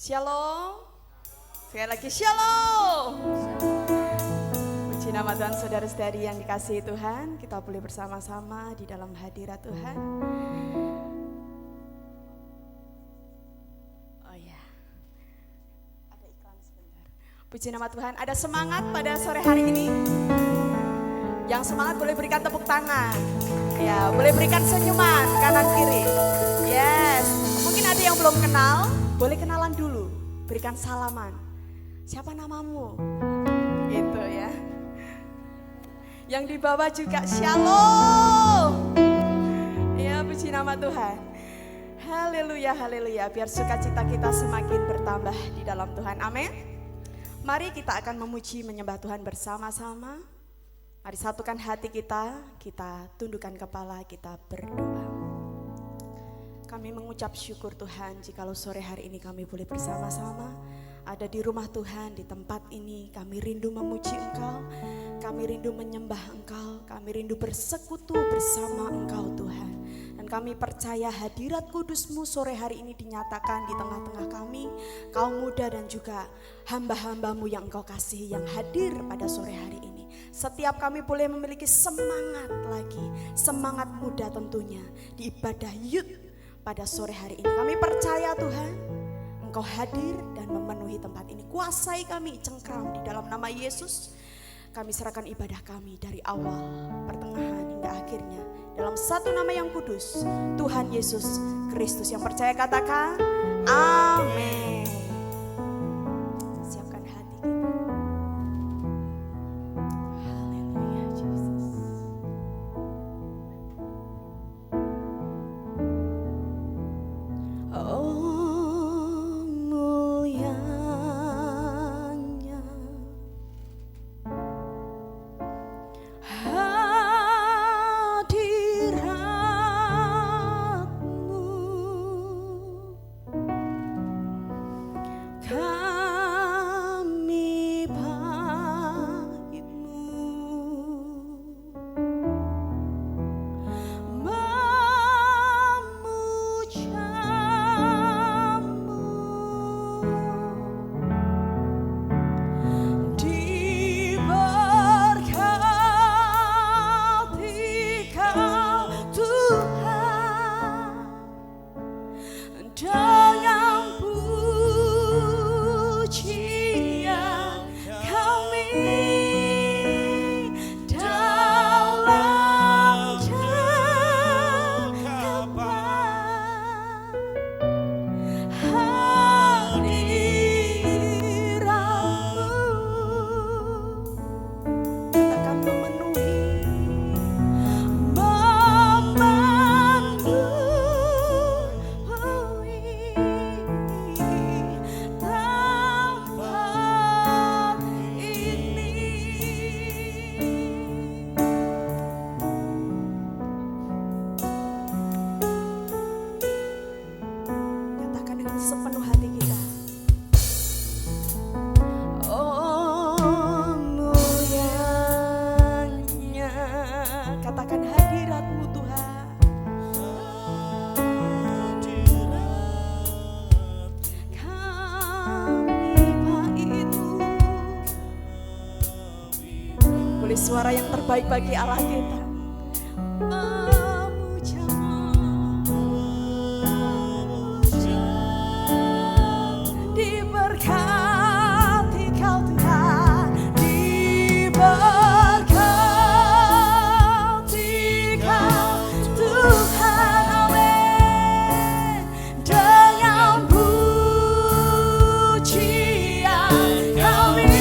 Shalom. Sekali lagi shalom. Puji nama Tuhan, saudara-saudari yang dikasihi Tuhan. Kita boleh bersama-sama di dalam hadirat Tuhan. Oh ya, ada iklan sebentar. Puji nama Tuhan. Ada semangat pada sore hari ini? Yang semangat boleh berikan tepuk tangan. Ya, boleh berikan senyuman kanan kiri. Yes. Mungkin ada yang belum kenal, boleh kenalan dulu. Berikan salaman. Siapa namamu? Gitu ya. Yang di bawah juga shalom. Ya, puji nama Tuhan. Haleluya, haleluya. Biar sukacita kita semakin bertambah di dalam Tuhan. Amin. Mari kita akan memuji menyembah Tuhan bersama-sama. Mari satukan hati kita tundukkan kepala, kita berdoa. Kami mengucap syukur Tuhan jikalau sore hari ini kami boleh bersama-sama ada di rumah Tuhan, di tempat ini. Kami rindu memuji Engkau, kami rindu menyembah Engkau, kami rindu bersekutu bersama Engkau Tuhan. Dan kami percaya hadirat kudus-Mu sore hari ini dinyatakan di tengah-tengah kami, kaum muda dan juga hamba-hamba-Mu yang Engkau kasihi yang hadir pada sore hari ini. Setiap kami boleh memiliki semangat lagi, semangat muda tentunya di ibadah youth pada sore hari ini. Kami percaya Tuhan, Engkau hadir dan memenuhi tempat ini. Kuasai kami, cengkram di dalam nama Yesus. Kami serahkan ibadah kami dari awal, pertengahan hingga akhirnya dalam satu nama yang kudus, Tuhan Yesus Kristus. Yang percaya katakan amin. Siapkan hati kita. Haleluya Yesus. Oh mulianya hadirat-Mu, kami bait-Mu, diberkati Kau Tuhan dengan pujian kami dalam cengkapan hadirat-Mu. Katakan memenuhi, tempat ini. Nyatakan dengan sepenuh hati kita. Oh mulianya, katakan hadirat-Mu Tuhan. Kami bait-Mu. Boleh suara yang terbaik bagi Allah kita. Diberkati Kau Tuhan, diberkati Kau Tuhan, amin. Dengan pujian kami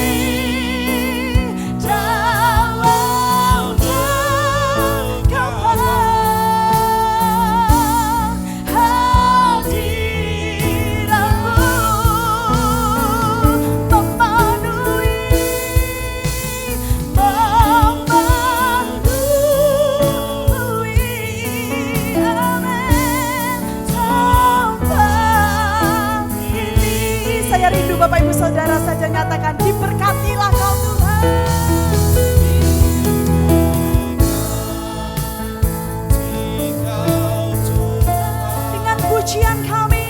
dalam pujian kami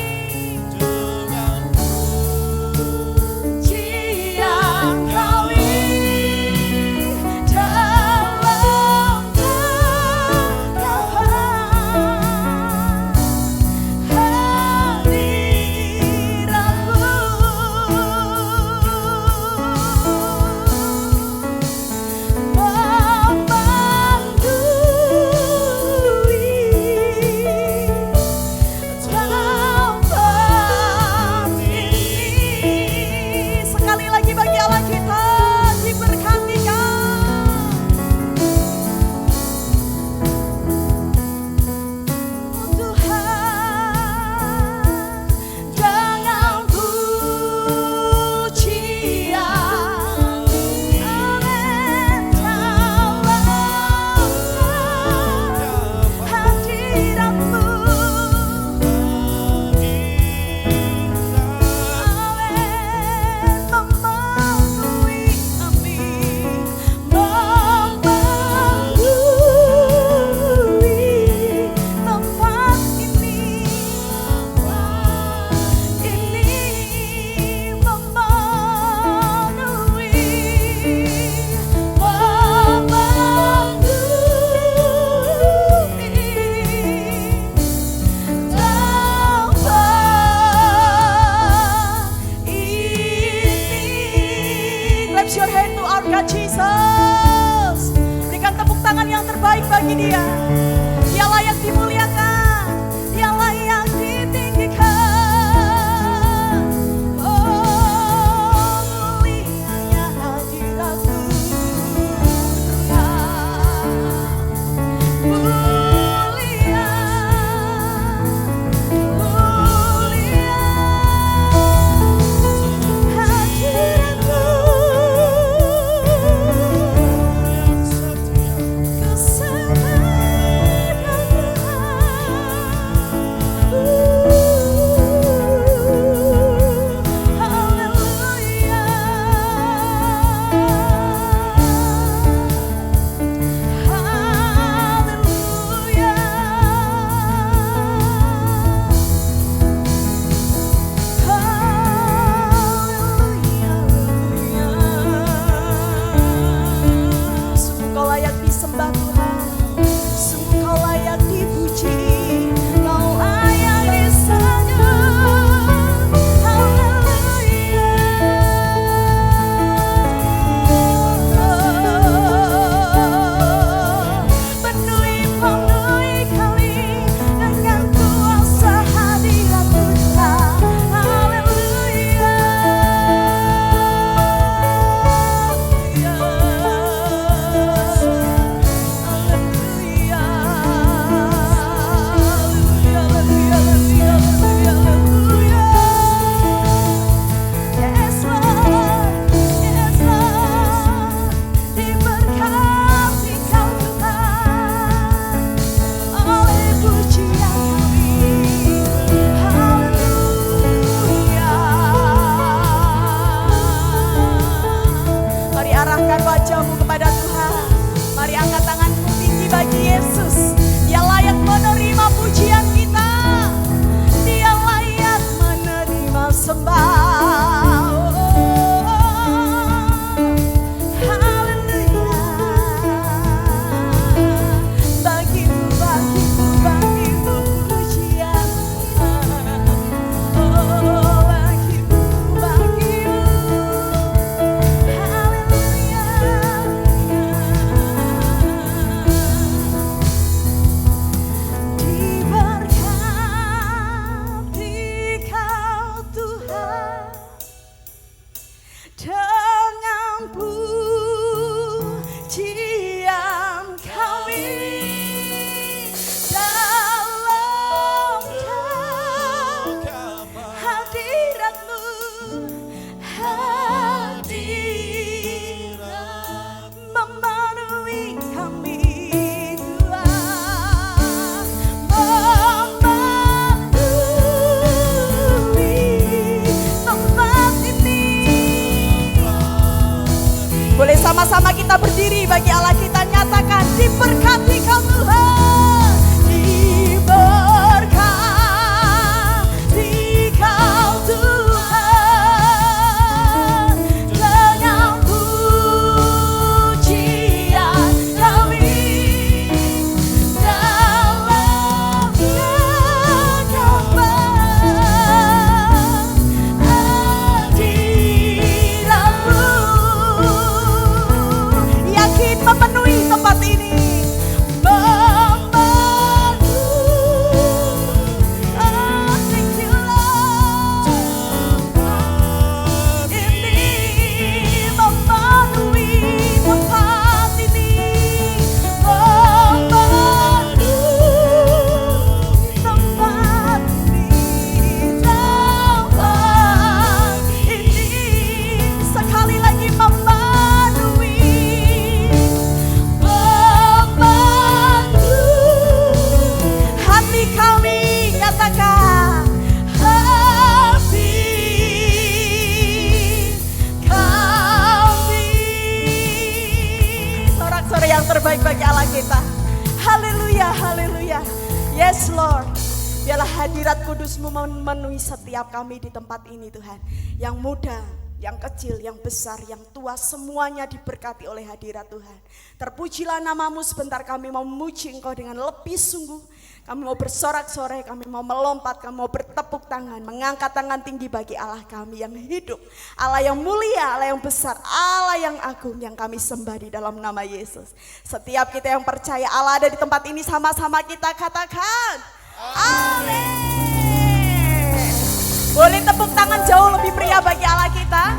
bagi Dia. Dia layak dimuliakan, Dia layak ditinggikan. Oh, mulianya hadirat-Mu Tuhan. Mulia, mulia hadirat-Mu. Sungguh Kau layak disembah Tuhan, sungguh Kau layak dipuji, Kau layak disanjung. Haleluya. Penuhi kami dengan kuasa hadirat Tuhan. Haleluya. Yes Lord, yes Lord, diberkati Kau Tuhan oleh pujian kami. Haleluya. Mari arahkan wajahmu kepada Tuhan. Mari angkat tanganmu tinggi bagi Yesus. Dia layak menerima pujian kita. Dia layak menerima sembah. Haleluya. Bagimu, bagimu, bagimu pujian. Oh, bagimu, bagimu. Haleluya. Diberkati Kau Tuhan dengan pujian kami dalam hadirat-Mu, hadirat memenuhi kami Tuhan, memenuhi tempat ini. Boleh sama-sama kita berdiri bagi Allah kita nyatakan diberkati Kau Tuhan. Diberkati Kau Tuhan dengan pujian kami dalam hadirat-Mu, yakin memenuhi tempat ini. Thank you Lord. Ini memenuhi tempat ini. Memenuhi tempat ini. Tempat ini sekali lagi memenuhi hati kami. Nyatakan hati kami. Sorak-sorai yang terbaik bagi Allah kita. Haleluya, haleluya. Yes Lord. Biarlah hadirat kudus-Mu memenuhi setiap kami di tempat ini Tuhan. Yang muda, yang kecil, yang besar, yang tua, semuanya diberkati oleh hadirat Tuhan. Terpujilah nama-Mu. Sebentar kami mau memuji Engkau dengan lebih sungguh, Kami mau bersorak-sorai, kami mau melompat, kami mau bertepuk tangan, mengangkat tangan tinggi bagi Allah kami yang hidup, Allah yang mulia, Allah yang besar, Allah yang agung yang kami sembah di dalam nama Yesus. Setiap kita yang percaya Allah ada di tempat ini, sama-sama kita katakan amin. Boleh tepuk tangan jauh lebih meriah bagi Allah kita.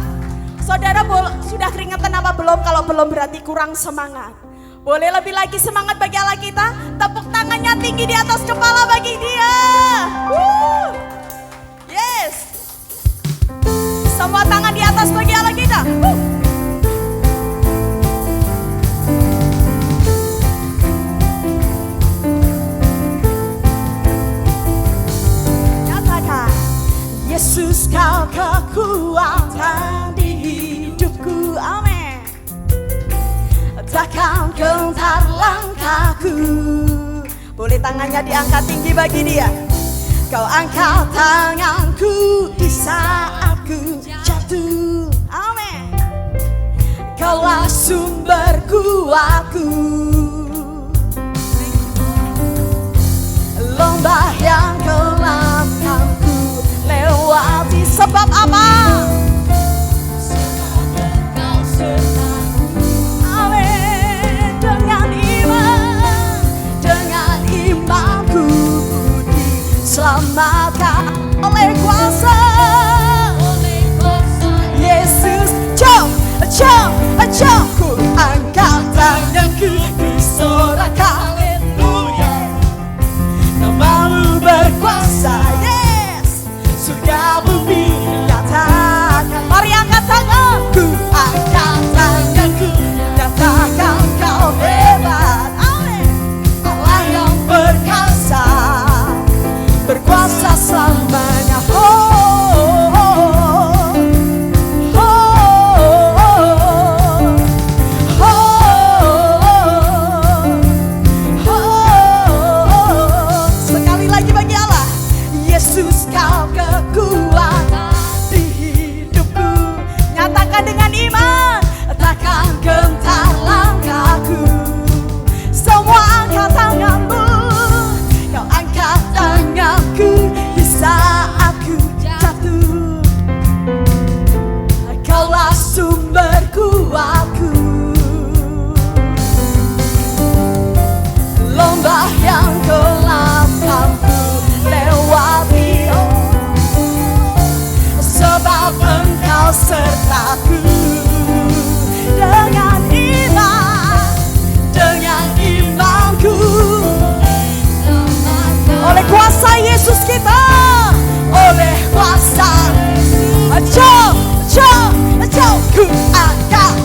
Saudara sudah keringetan apa belum? Kalau belum berarti kurang semangat. Boleh lebih lagi semangat bagi Allah kita. Tepuk tangannya tinggi di atas kepala bagi dia. Yes. Semua tangan di atas bagi Allah kita. Nyatakan, Yesus kau kekuatan di hidupku. Amin. Takkan gentar langkahku. Boleh tangannya diangkat tinggi bagi dia. Kau angkat tanganku di saat ku jatuh. Amin. Kaulah sumber kuatku. Lembah yang gelap kan ku lewati. Sebab apa? Selamatkan oleh kuasa Yesus. Jom ku angkat tanganku, ku sorakan haleluya. Namamu berkuasa, yes. Surga bumi nyatakan. Mari angkat tangan. Ku angkat tanganku, nyatakan kau hebat. Amin. Allah yang berkuasa, berkuasa selamanya. Sekali lagi bagi Allah. Yesus kau kekuatan di hidupku. Nyatakan dengan iman. Takkan gentar langkahku. Semua angkat tanganmu. Kau angkat tanganku di saat ku jatuh. Kaulah sumber kuatku. Lembah yang gelap kan ku lewati. Sebab Engkau sertaku. Dengan imanku. Oleh kuasa Yesus kita, oleh kuasa. Jom ku angkat,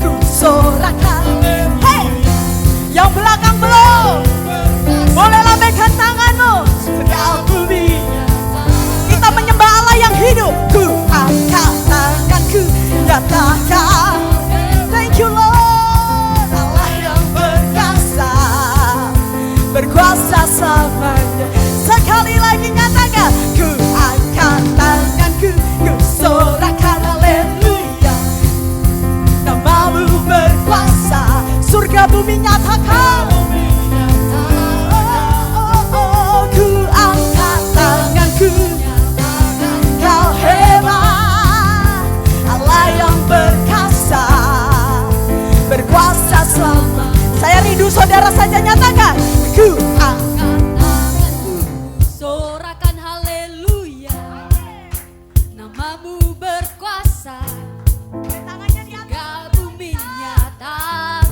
ku sorakan. Hey, yang belakang belum, boleh lambaikan tanganmu. Surga bumi, kita menyembah Allah yang hidup. Ku angkat tanganku, nyatakan thank you Lord. Allah yang berkuasa, berkuasa selamanya. Sekali lagi nyatakan, ku angkat tanganku, ku sorakan haleluya. Namamu berkuasa, surga bumi nyatakan. Ku angkat tanganku, kau hebat. Allah yang berkuasa, berkuasa selamanya. Saya rindu saudara saja nyatakan, ku angkat tanganku, sorakan haleluya. Namamu berkuasa, tangannya di atas. surga bumi nyatakan.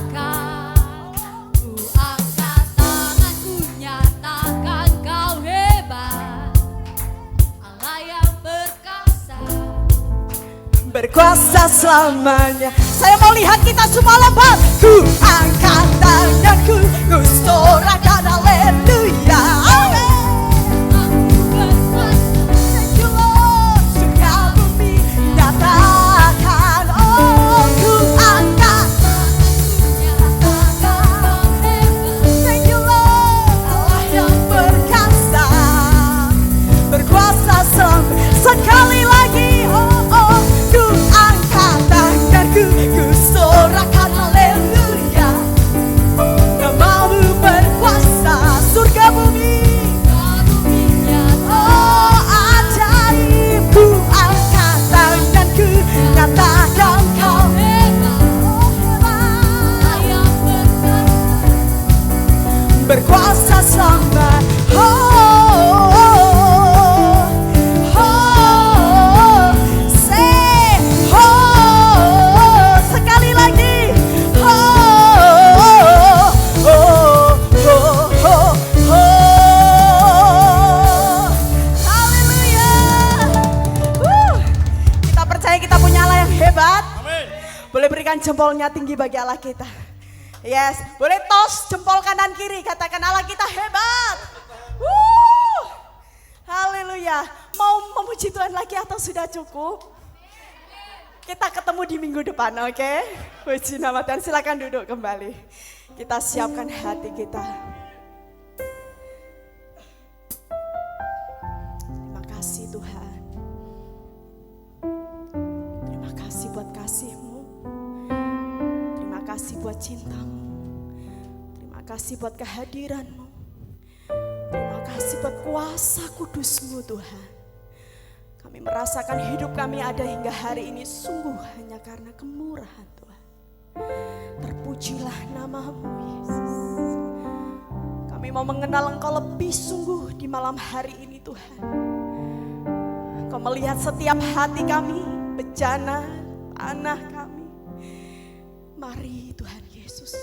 Ku angkat tanganku, nyatakan kau hebat. Allah yang berkuasa, berkuasa selamanya. Saya mau lihat kita semua lompat. Ku angkat tanganku, ku sorakan haleluya. Amin. Thank you Lord. Surga bumi nyatakan. Oh, ku angkat. Thank you Lord. Allah yang berkuasa, berkuasa selamanya. Sekali lagi. Ku angkat tanganku, ku sorakan haleluya. Namamu berkuasa, surga hebat? Amin. Boleh berikan jempolnya tinggi bagi Allah kita. Yes, boleh tos jempol kanan kiri, katakan Allah kita hebat. Haleluya. Mau memuji Tuhan lagi atau sudah cukup? Kita ketemu di minggu depan, oke? Puji nama Tuhan, silakan duduk kembali. Kita siapkan hati kita. Terima kasih Tuhan. Terima kasih buat kasih-Mu. Terima kasih buat cinta-Mu. Terima kasih buat kehadiran-Mu. Terima kasih buat kuasa kudus-Mu Tuhan. Kami merasakan hidup kami ada hingga hari ini sungguh hanya karena kemurahan Tuhan. Terpujilah nama-Mu Yesus. Kami mau mengenal Engkau lebih sungguh di malam hari ini Tuhan. Engkau melihat setiap hati kami, bejana, tanah kami. Mari Tuhan Yesus,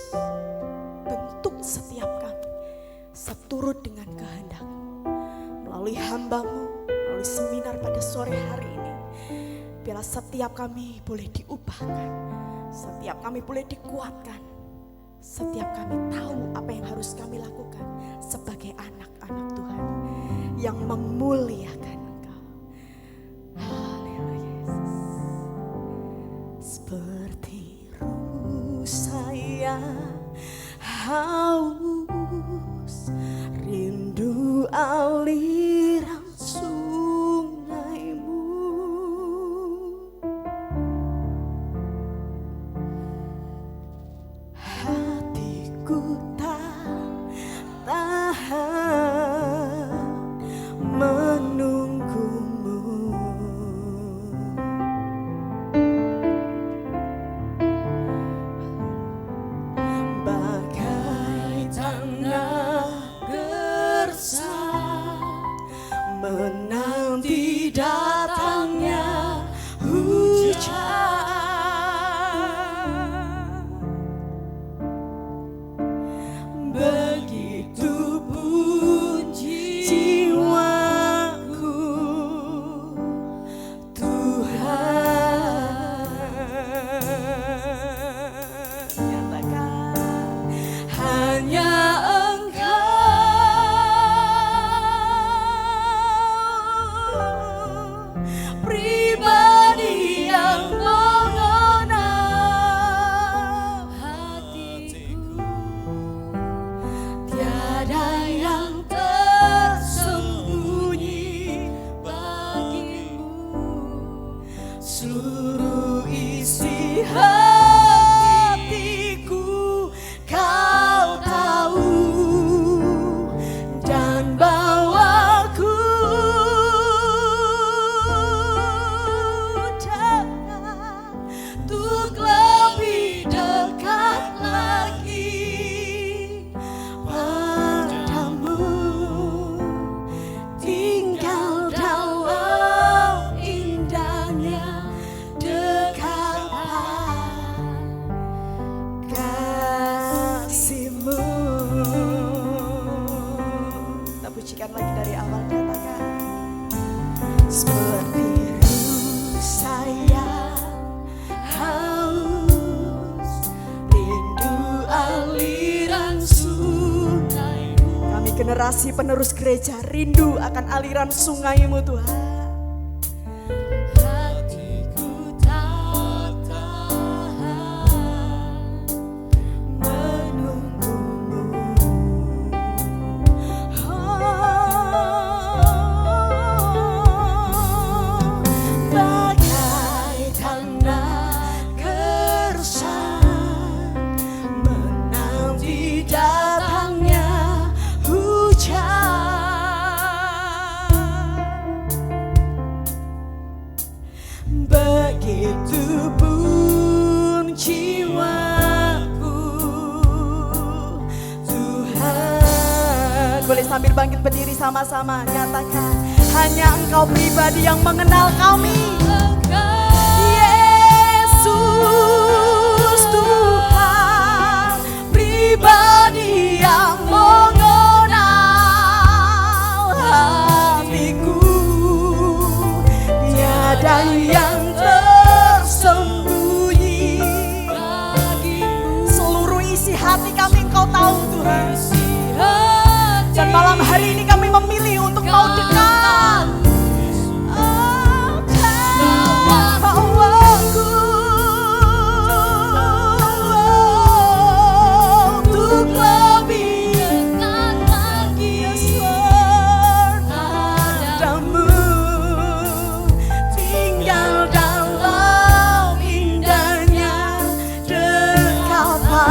bentuk setiap kami seturut dengan kehendak-Mu. Melalui hamba-Mu, melalui seminar pada sore hari ini, biarlah setiap kami boleh diubahkan, setiap kami boleh dikuatkan, setiap kami tahu apa yang harus kami lakukan sebagai anak-anak Tuhan yang memuliakan Engkau. Haleluya Yesus. Seperti rusa yang haus, rindu aliran sungai-Mu. Hatiku tak tahan menunggu-Mu. Bagai tanah gersang menanti datangnya hujan. Begitu pun jiwaku Tuhan. Nyatakan hanya pribadi yang mengenal hatiku. Tiada yang tersembunyi bagimu. Seluruh isi hatiku Kau tahu, dan bawaku untuk lebih dekat lagi padamu, tinggal dalam indahnya dekatan kasih-Mu. Kita pujikan lagi dari awal, katakan seperti rusa yang haus, rindu aliran sungai-Mu. Kami generasi penerus gereja rindu akan aliran sungai-Mu Tuhan. Hatiku tak tahan menunggu-Mu. Bagai tanah gersang menanti datangnya hujan. Begitu pun jiwaku Tuhan. Boleh sambil bangkit berdiri sama-sama, nyatakan hanya Engkau pribadi yang mengenal kami. Yesus Tuhan, pribadi yang mengenal hatiku. Tiada yang tersembunyi Engkau Tuhan. Dan malam hari ini kami memilih untuk mau dekat. Untuk lebih dekat lagi padamu, tinggal dalam indahnya dekapan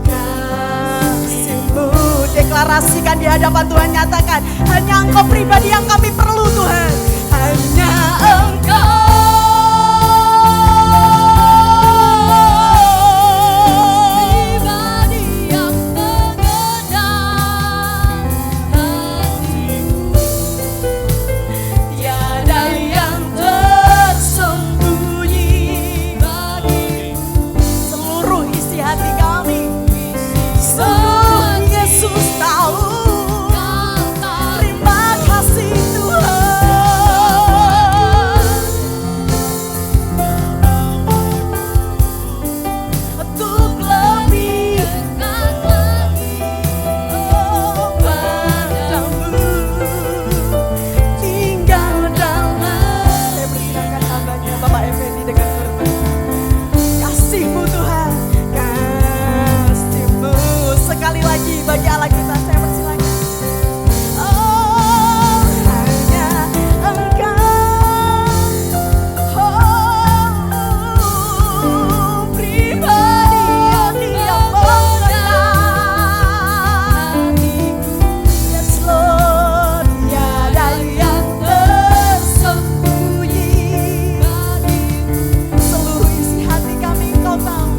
kasih-Mu. Deklarasikan di hadapan Tuhan, nyatakan hanya Engkau pribadi yang kami perlu Tuhan. Hanya Engkau. pribadi yang mengenal hatiku. Tiada yang tersembunyi bagimu. Seluruh isi hati kami, seluruh Yesus tahu. Terima kasih Tuhan. Untuk lebih Dekat lagi padamu, tinggal dalam. Saya persilakan hambanya Bapak Effendi dengan hormat. Kasih-Mu Tuhan, kasih-Mu. Sekali lagi bagi Allah kita, saya persilakan. Oh, hanya Engkau, oh, pribadi yang mengenal. Yes Lord, tiada yang tersembunyi bagimu. Seluruh isi hati kami Engkau tahu.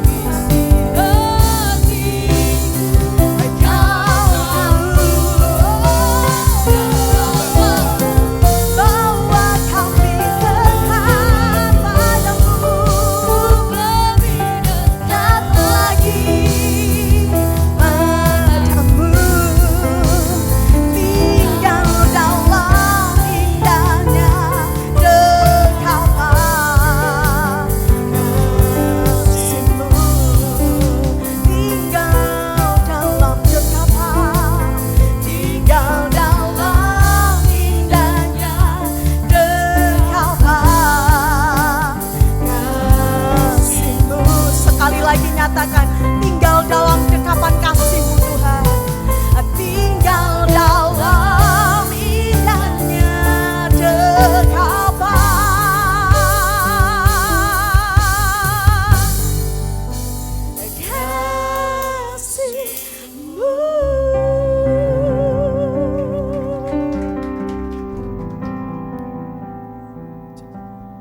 Bawa kami dekat padamu, lebih dekat lagi padamu, tinggal dalam indahnya dekapan kasih-Mu. Tinggal dalam dekapan, tinggal dalam indahnya dekapan kasih-Mu. Sekali lagi nyatakan, tinggal dalam dekapan kasih-Mu Tuhan. Tinggal dalam indahnya dekapan kasih-Mu.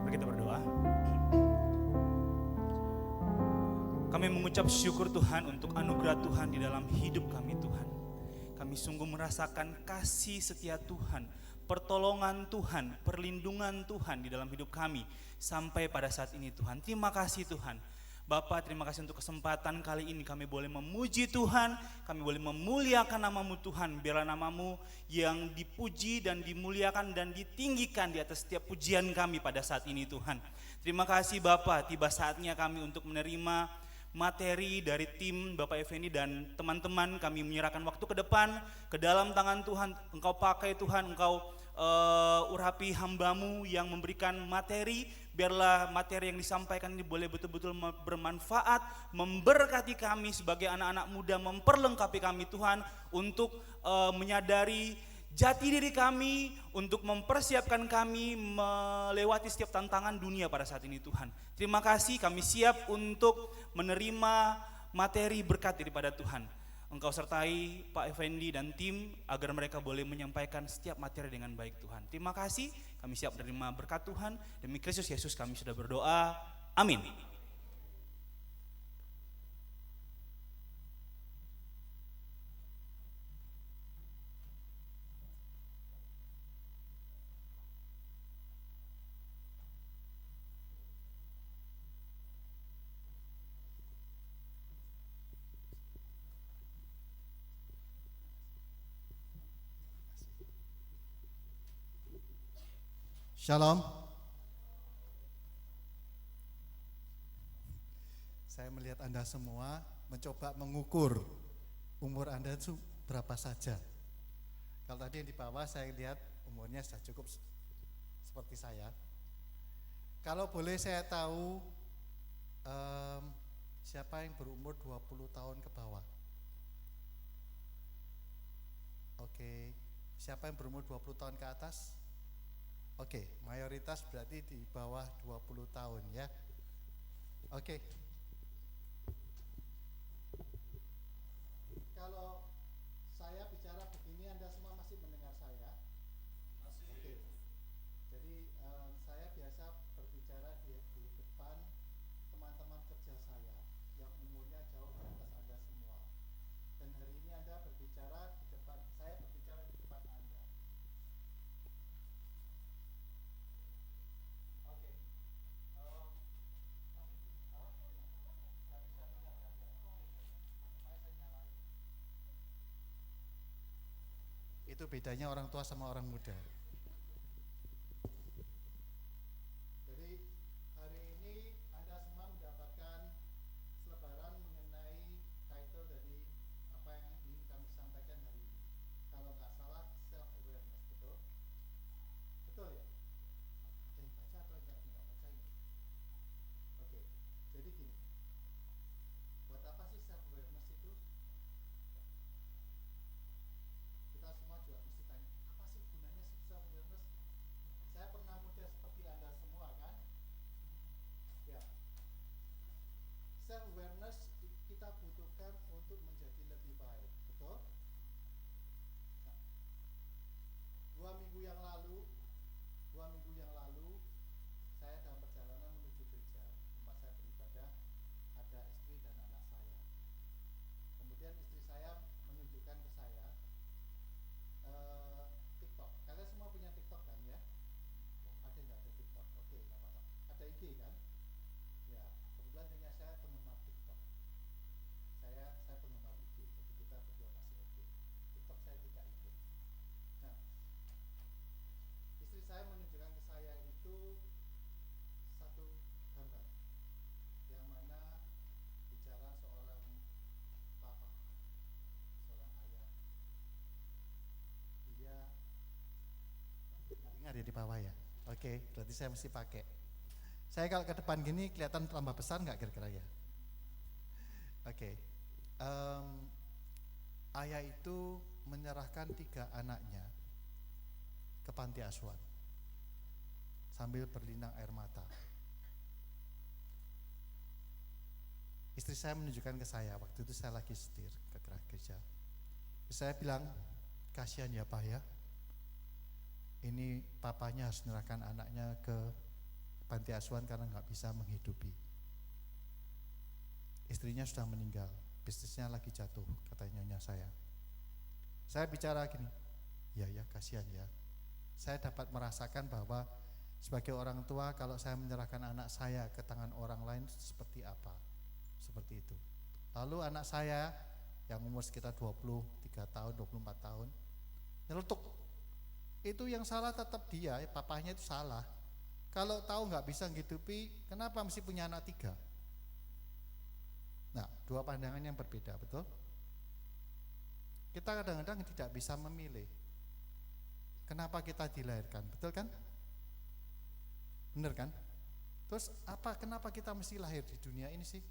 Mari kita berdoa. Kami mengucap syukur Tuhan untuk anugerah Tuhan di dalam hidup kami Tuhan. Kami sungguh merasakan kasih setia Tuhan, pertolongan Tuhan, perlindungan Tuhan di dalam hidup kami sampai pada saat ini Tuhan. Terima kasih Tuhan. Bapak, terima kasih untuk kesempatan kali ini kami boleh memuji Tuhan, kami boleh memuliakan nama-Mu Tuhan. Biarlah nama-Mu yang dipuji dan dimuliakan dan ditinggikan di atas setiap pujian kami pada saat ini Tuhan. Terima kasih Bapak, tiba saatnya kami untuk menerima materi dari tim Bapak Effendi dan teman-teman. Kami menyerahkan waktu ke depan, ke dalam tangan Tuhan. Engkau pakai Tuhan, Engkau urapi hamba-Mu yang memberikan materi. Biarlah materi yang disampaikan ini boleh betul-betul bermanfaat, memberkati kami sebagai anak-anak muda, memperlengkapi kami Tuhan untuk menyadari jati diri kami, untuk mempersiapkan kami melewati setiap tantangan dunia pada saat ini Tuhan. Terima kasih, kami siap untuk menerima materi berkat daripada Tuhan. Engkau sertai Pak Effendi dan tim agar mereka boleh menyampaikan setiap materi dengan baik Tuhan. Terima kasih, kami siap menerima berkat Tuhan. Demi Kristus Yesus kami sudah berdoa. Amin. Shalom. Saya melihat Anda semua mencoba mengukur umur Anda itu berapa saja. Kalau tadi yang di bawah saya lihat umurnya sudah cukup seperti saya. Kalau boleh saya tahu siapa yang berumur 20 tahun ke bawah? Oke, siapa yang berumur 20 tahun ke atas? Oke, mayoritas berarti di bawah 20 tahun ya. Oke. Kalau saya bicara begini Anda semua masih mendengar saya? Masih. Oke. Jadi saya biasa berbicara di depan teman-teman kerja saya yang umurnya jauh di atas Anda semua. Dan hari ini Anda berbicara di depan, saya berbicara di depan Anda. Oke. Itu bedanya orang tua sama orang muda. Jadi hari ini Anda semua mendapatkan selebaran mengenai title dari apa yang ingin kami sampaikan hari ini. Kalau nggak salah self awareness, betul? Betul ya? Ada yang baca atau nggak baca ini? Oke, jadi gini. Buat apa sih self awareness itu? Kita semua juga mesti tanya, apa sih gunanya sih self awareness? Saya pernah muda seperti Anda semua kan? Ya. Self awareness kita butuhkan untuk menjadi lebih baik, betul? Nah, 2 minggu yang lalu saya dalam perjalanan menuju gereja, tempat saya beribadah, ada istri dan anak saya. Kemudian istri saya menunjukkan ke saya TikTok. Kalian semua punya TikTok kan ya? Ada nggak ada TikTok? Oke, nggak apa-apa. Ada IG kan? Ya, kebetulan punya saya penggemar TikTok. Saya penggemar IG, jadi kita berdua masih oke. TikTok saya tidak ikut. Nah, istri saya menunjukkan ke saya itu satu gambar yang mana bicara seorang papa, seorang ayah. Dia dengar ya di bawah ya. Oke, berarti saya mesti pakai. Saya kalau ke depan gini kelihatan tambah besar nggak kira-kira ya? Oke. Ayah itu menyerahkan 3 anaknya ke panti asuhan sambil berlinang air mata. Istri saya menunjukkan ke saya, waktu itu saya lagi setir ke gereja. Saya bilang, kasihan ya Pak ya, ini papanya harus menyerahkan anaknya ke panti asuhan karena nggak bisa menghidupi. Istrinya sudah meninggal, bisnisnya lagi jatuh, katanya nyonya saya. Saya bicara gini, ya kasihan ya. Saya dapat merasakan bahwa sebagai orang tua kalau saya menyerahkan anak saya ke tangan orang lain seperti apa, seperti itu. Lalu anak saya yang umur sekitar 23 tahun, 24 tahun nyeletuk. Itu yang salah tetap dia, papahnya itu salah. Kalau tahu nggak bisa menghidupi, kenapa mesti punya anak 3? Nah, 2 pandangan yang berbeda, betul? Kita kadang-kadang tidak bisa memilih. Kenapa kita dilahirkan, betul kan? Bener kan? Terus kenapa kita mesti lahir di dunia ini sih?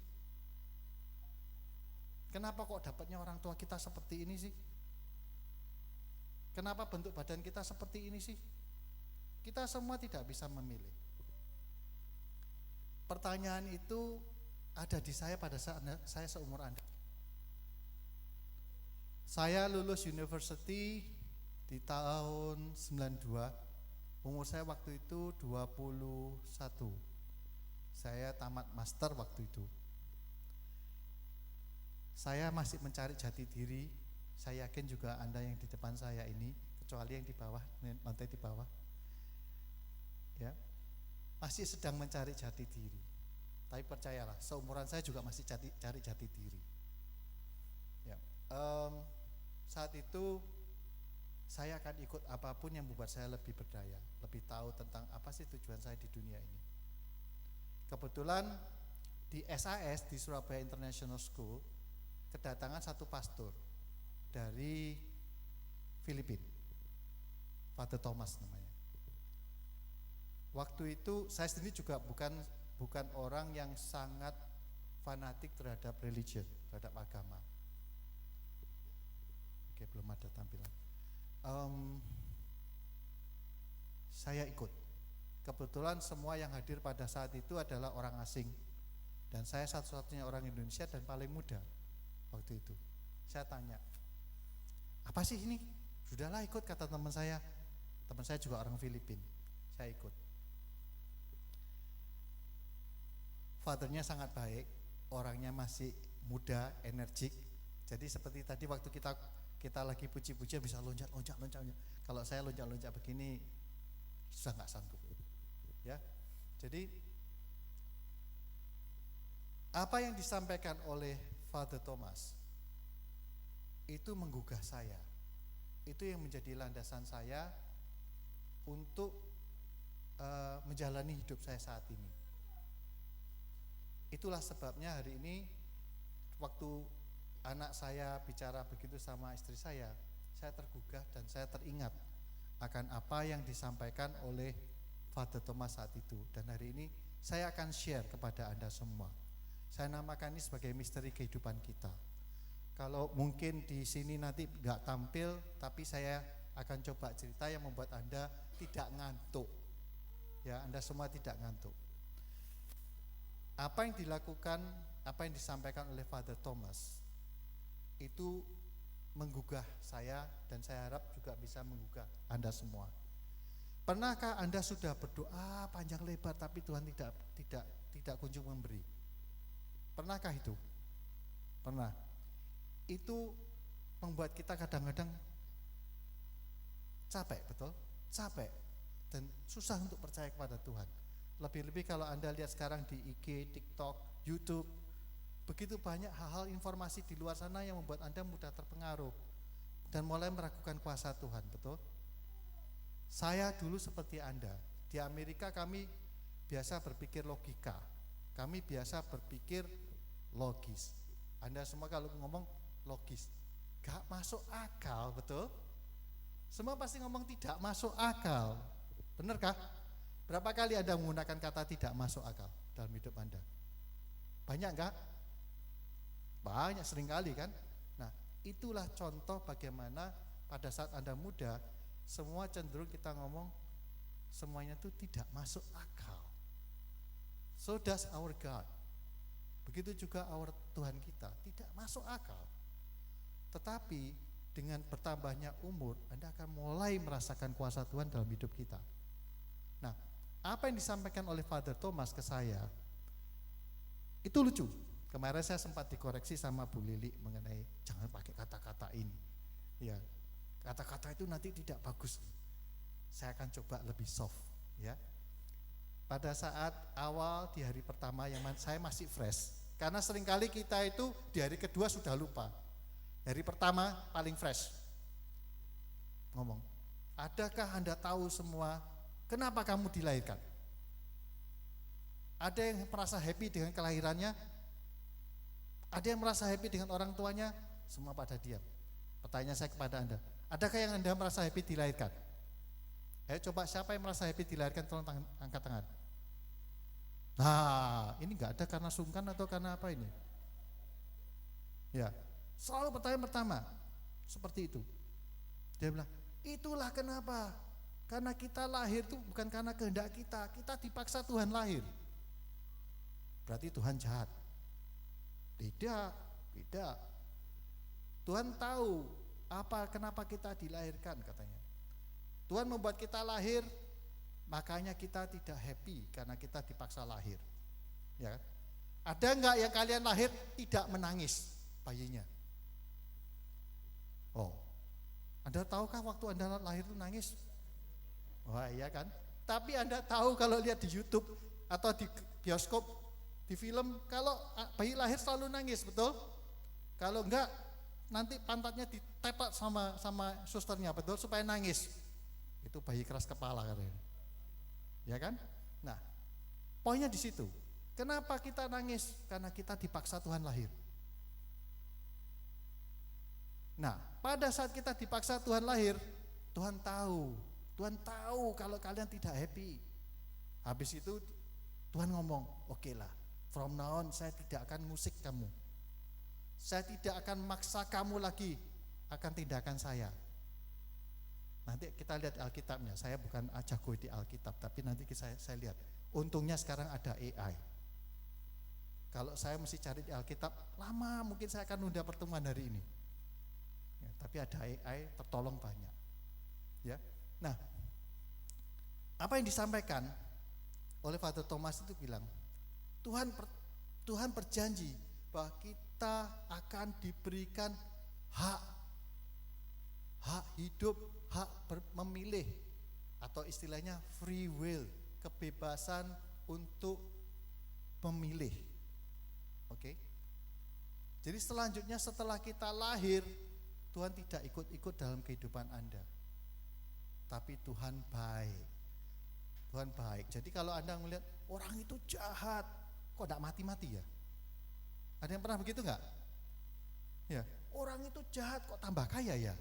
Kenapa kok dapatnya orang tua kita seperti ini sih? Kenapa bentuk badan kita seperti ini sih? Kita semua tidak bisa memilih. Pertanyaan itu ada di saya pada saat saya seumur Anda. Saya lulus university di tahun 92. Umur saya waktu itu 21. Saya tamat master waktu itu. Saya masih mencari jati diri. Saya yakin juga Anda yang di depan saya ini, kecuali yang di bawah, lantai di bawah, ya, masih sedang mencari jati diri. Tapi percayalah, seumuran saya juga masih cari jati diri. Ya, saat itu saya akan ikut apapun yang membuat saya lebih berdaya, lebih tahu tentang apa sih tujuan saya di dunia ini. Kebetulan di SAS, di Surabaya International School, kedatangan satu pastor dari Filipina, Father Thomas namanya. Waktu itu saya sendiri juga bukan orang yang sangat fanatik terhadap religion, terhadap agama. Oke, belum ada tampilan. Saya ikut. Kebetulan semua yang hadir pada saat itu adalah orang asing, dan saya satu-satunya orang Indonesia dan paling muda waktu itu. Saya tanya, apa sih ini? Sudahlah ikut, kata teman saya. Teman saya juga orang Filipina. Saya ikut. Fathernya sangat baik, orangnya masih muda, energik. Jadi seperti tadi waktu kita lagi puji-pujian bisa loncat. Kalau saya loncat begini sudah nggak sanggup. Ya, jadi apa yang disampaikan oleh Father Thomas itu menggugah saya. Itu yang menjadi landasan saya untuk menjalani hidup saya saat ini. Itulah sebabnya hari ini waktu anak saya bicara begitu sama istri saya tergugah dan saya teringat akan apa yang disampaikan oleh Father Thomas saat itu. Dan hari ini saya akan share kepada Anda semua. Saya namakan ini sebagai misteri kehidupan kita. Kalau mungkin di sini nanti nggak tampil, tapi saya akan coba cerita yang membuat Anda tidak ngantuk. Ya, Anda semua tidak ngantuk. Apa yang dilakukan, apa yang disampaikan oleh Father Thomas itu menggugah saya, dan saya harap juga bisa menggugah Anda semua. Pernahkah Anda sudah berdoa panjang lebar tapi Tuhan tidak kunjung memberi? Pernahkah itu? Pernah. Itu membuat kita kadang-kadang capek, betul? Capek dan susah untuk percaya kepada Tuhan. Lebih-lebih kalau Anda lihat sekarang di IG, TikTok, YouTube, begitu banyak hal-hal informasi di luar sana yang membuat Anda mudah terpengaruh dan mulai meragukan kuasa Tuhan, betul? Saya dulu seperti Anda. Di Amerika kami biasa berpikir logika. Kami biasa berpikir logis. Anda semua kalau ngomong logis, gak masuk akal, betul? Semua pasti ngomong tidak masuk akal. Benarkah? Berapa kali Anda menggunakan kata tidak masuk akal dalam hidup Anda? Banyak enggak? Banyak, sering kali kan? Nah, itulah contoh bagaimana pada saat Anda muda, semua cenderung kita ngomong semuanya itu tidak masuk akal. So does our God. Begitu juga Tuhan kita, tidak masuk akal. Tetapi dengan bertambahnya umur, Anda akan mulai merasakan kuasa Tuhan dalam hidup kita. Nah, apa yang disampaikan oleh Father Thomas ke saya itu lucu. Kemarin saya sempat dikoreksi sama Bu Lili mengenai jangan pakai kata-kata ini. Ya, kata-kata itu nanti tidak bagus. Saya akan coba lebih soft, ya. Pada saat awal di hari pertama yang saya masih fresh, karena seringkali kita itu di hari kedua sudah lupa. Hari pertama paling fresh. Ngomong, adakah Anda tahu semua kenapa kamu dilahirkan? Ada yang merasa happy dengan kelahirannya? Ada yang merasa happy dengan orang tuanya? Semua pada diam. Pertanyaan saya kepada Anda, adakah yang Anda merasa happy dilahirkan? Ayo coba, siapa yang merasa happy dilahirkan, tolong angkat tangan. Nah, ini enggak ada karena sungkan atau karena apa ini? Ya, selalu pertanyaan pertama seperti itu. Dia bilang, itulah kenapa. Karena kita lahir itu bukan karena kehendak kita dipaksa Tuhan lahir. Berarti Tuhan jahat? Tidak. Tuhan tahu kenapa kita dilahirkan, katanya. Tuhan membuat kita lahir, makanya kita tidak happy karena kita dipaksa lahir. Ya kan? Ada enggak yang kalian lahir tidak menangis bayinya? Oh, Anda tahukah waktu Anda lahir itu nangis? Wah, iya kan? Tapi Anda tahu kalau lihat di YouTube atau di bioskop, di film, kalau bayi lahir selalu nangis, betul? Kalau enggak, nanti pantatnya ditepak sama susternya, betul? Supaya nangis. Itu bayi keras kepala katanya. Ya kan? Nah, poinnya di situ. Kenapa kita nangis? Karena kita dipaksa Tuhan lahir. Nah, pada saat kita dipaksa Tuhan lahir, Tuhan tahu kalau kalian tidak happy. Habis itu Tuhan ngomong, oke lah, from now on saya tidak akan musik kamu. Saya tidak akan maksa kamu lagi akan tindakan saya. Nanti kita lihat Alkitabnya, saya bukan jago di Alkitab, tapi nanti saya lihat. Untungnya sekarang ada AI. Kalau saya mesti cari di Alkitab, lama mungkin saya akan nunda pertemuan hari ini. Ya, tapi ada AI, tertolong banyak. Ya, nah, apa yang disampaikan oleh Father Thomas itu bilang, Tuhan berjanji bahwa kita akan diberikan hak hidup, hak memilih, atau istilahnya free will, kebebasan untuk memilih. Oke. Jadi selanjutnya setelah kita lahir, Tuhan tidak ikut-ikut dalam kehidupan Anda. Tapi Tuhan baik. Tuhan baik. Jadi kalau Anda melihat orang itu jahat, kok tidak mati-mati ya? Ada yang pernah begitu enggak? Ya, orang itu jahat kok tambah kaya ya?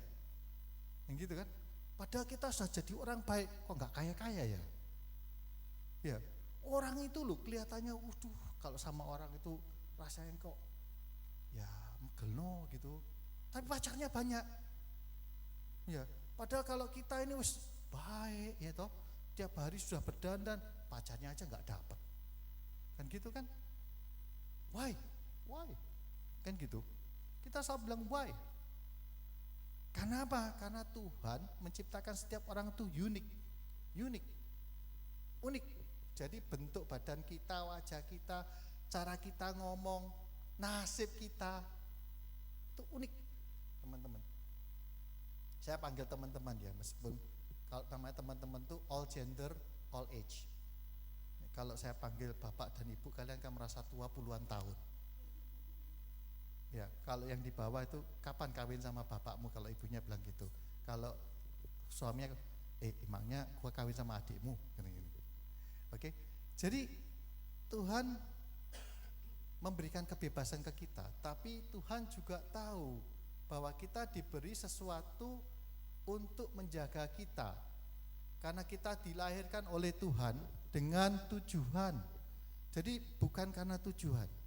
Yang gitu kan? Padahal kita sudah jadi orang baik, kok enggak kaya-kaya ya? Ya, orang itu loh kelihatannya, kalau sama orang itu rasanya kok ya gelno gitu. Tapi pacarnya banyak. Ya, padahal kalau kita ini wis baik ya toh, tiap hari sudah berdandan, pacarnya aja nggak dapat. Kan gitu kan? Why? Kan gitu. Kita selalu bilang why? Karena apa? Karena Tuhan menciptakan setiap orang itu unik. Jadi bentuk badan kita, wajah kita, cara kita ngomong, nasib kita itu unik, teman-teman. Saya panggil teman-teman ya, meskipun kalau namanya teman-teman tuh all gender, all age. Kalau saya panggil bapak dan ibu, kalian kan merasa tua puluhan tahun. Ya, kalau yang di bawah itu kapan kawin sama bapakmu, kalau ibunya bilang gitu. Kalau suaminya, emangnya gua kawin sama adikmu, gini. Oke. Jadi Tuhan memberikan kebebasan ke kita, tapi Tuhan juga tahu bahwa kita diberi sesuatu untuk menjaga kita, karena kita dilahirkan oleh Tuhan dengan tujuan. Jadi bukan karena tujuan.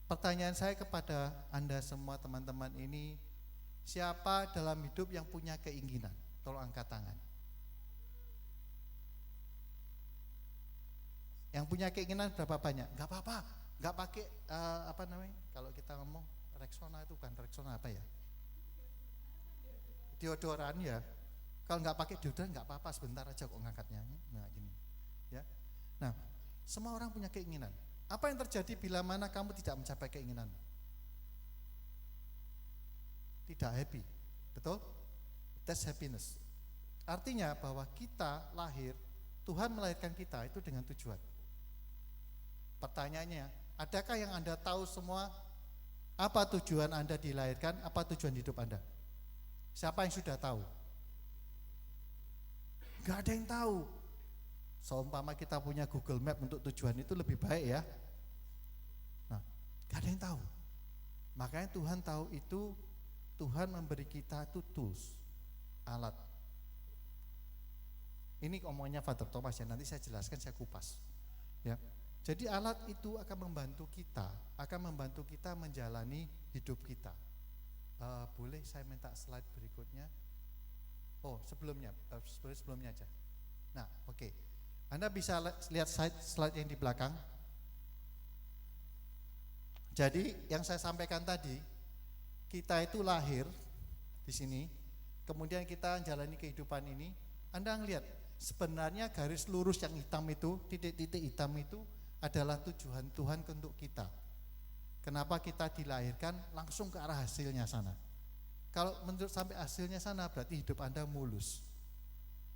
Pertanyaan saya kepada Anda semua teman-teman ini, siapa dalam hidup yang punya keinginan? Tolong angkat tangan. Yang punya keinginan berapa banyak? Gak apa-apa, gak pakai kalau kita ngomong Rexona itu kan Rexona apa ya? Deodoran ya. Kalau nggak pakai deodoran nggak apa-apa, sebentar aja kok ngangkatnya. Nah gini, ya. Nah, semua orang punya keinginan. Apa yang terjadi bila mana kamu tidak mencapai keinginan? Tidak happy, betul? That's happiness. Artinya bahwa kita lahir, Tuhan melahirkan kita itu dengan tujuan. Pertanyaannya, adakah yang Anda tahu semua apa tujuan Anda dilahirkan, apa tujuan hidup Anda? Siapa yang sudah tahu? Gak ada yang tahu. Seumpama kita punya Google Map untuk tujuan itu lebih baik ya. Nah, gak ada yang tahu. Makanya Tuhan tahu itu, Tuhan memberi kita itu tools, alat. Ini omongannya Father Thomas ya, nanti saya jelaskan, saya kupas. Ya. Jadi alat itu akan membantu kita menjalani hidup kita. Boleh saya minta slide berikutnya? Oh, sebelumnya aja. Nah, oke. Anda bisa lihat slide yang di belakang. Jadi yang saya sampaikan tadi, kita itu lahir di sini, kemudian kita menjalani kehidupan ini. Anda ngelihat sebenarnya garis lurus yang hitam itu, titik-titik hitam itu adalah tujuan Tuhan untuk kita. Kenapa kita dilahirkan langsung ke arah hasilnya sana? Kalau menurut sampai hasilnya sana berarti hidup Anda mulus.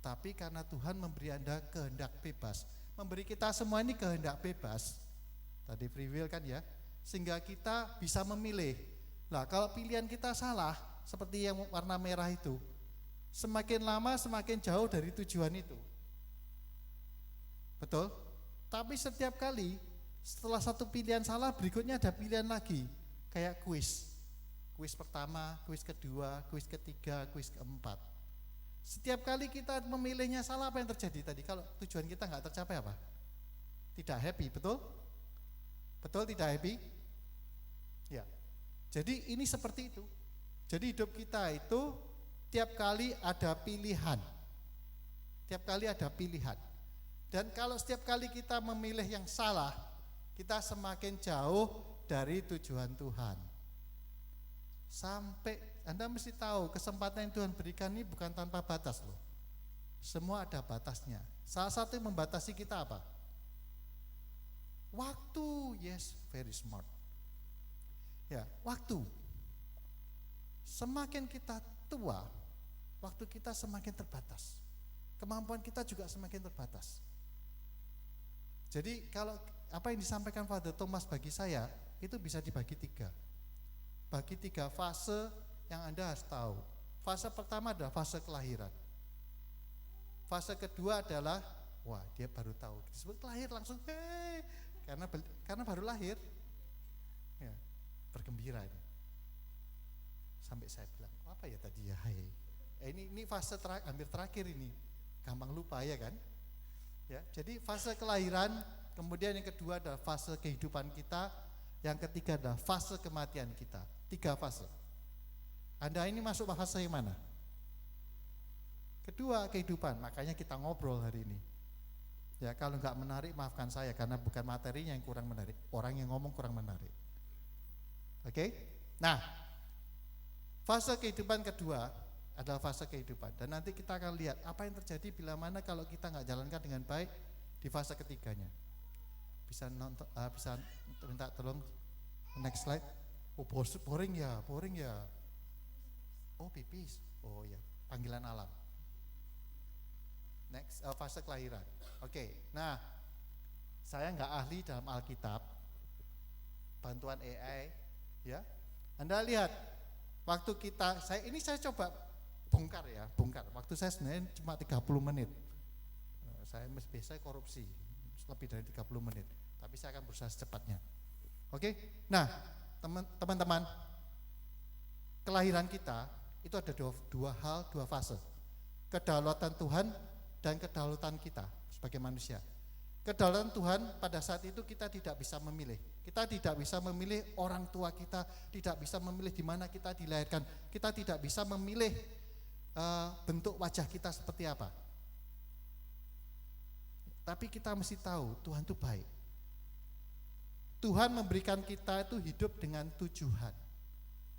Tapi karena Tuhan memberi Anda kehendak bebas, memberi kita semua ini kehendak bebas. Tadi free will kan ya, sehingga kita bisa memilih. Nah, kalau pilihan kita salah, seperti yang warna merah itu, semakin lama semakin jauh dari tujuan itu. Betul? Tapi setiap kali setelah satu pilihan salah, berikutnya ada pilihan lagi, kayak kuis kuis pertama, kuis kedua, kuis ketiga, kuis keempat. Setiap kali kita memilihnya salah, apa yang terjadi tadi? Kalau tujuan kita nggak tercapai apa? Tidak happy, betul? Betul tidak happy? Ya. Jadi ini seperti itu. Jadi hidup kita itu tiap kali ada pilihan. Tiap kali ada pilihan. Dan kalau setiap kali kita memilih yang salah, kita semakin jauh dari tujuan Tuhan. Sampai Anda mesti tahu kesempatan yang Tuhan berikan ini bukan tanpa batas loh. Semua ada batasnya. Salah satu yang membatasi kita apa? Waktu. Yes, very smart. Ya, waktu. Semakin kita tua, waktu kita semakin terbatas. Kemampuan kita juga semakin terbatas. Jadi kalau apa yang disampaikan Father Thomas bagi saya, itu bisa dibagi 3. Bagi 3 fase yang Anda harus tahu. Fase pertama adalah fase kelahiran. Fase kedua adalah, wah dia baru tahu. Disebut lahir langsung, hei, karena baru lahir. Ya, bergembira ini. Sampai saya bilang, apa ya tadi ya, hai. Ini fase hampir terakhir ini. Gampang lupa ya kan? Ya, jadi fase kelahiran, kemudian yang kedua adalah fase kehidupan kita, yang ketiga adalah fase kematian kita. 3 fase. Anda ini masuk fase yang mana? Kedua, kehidupan. Makanya kita ngobrol hari ini. Ya, kalau nggak menarik maafkan saya karena bukan materinya yang kurang menarik, orang yang ngomong kurang menarik. Oke? Nah, fase kehidupan kedua adalah fase kehidupan, dan nanti kita akan lihat apa yang terjadi bila mana kalau kita nggak jalankan dengan baik di fase ketiganya. Bisa minta tolong next slide. Oh boring ya. Oh pipis. Oh ya, panggilan alam. Next, fase kelahiran. Oke. Nah, saya nggak ahli dalam Alkitab, bantuan AI, ya. Anda lihat, waktu saya coba bongkar. Waktu saya sebenarnya cuma 30 menit. Saya biasanya korupsi lebih dari 30 menit, tapi saya akan berusaha secepatnya. Oke. Nah, teman-teman, kelahiran kita itu ada dua hal, 2 fase. Kedaulatan Tuhan dan kedaulatan kita sebagai manusia. Kedaulatan Tuhan pada saat itu kita tidak bisa memilih. Kita tidak bisa memilih orang tua kita, tidak bisa memilih di mana kita dilahirkan. Kita tidak bisa memilih bentuk wajah kita seperti apa. Tapi kita mesti tahu Tuhan itu baik. Tuhan memberikan kita itu hidup dengan tujuan.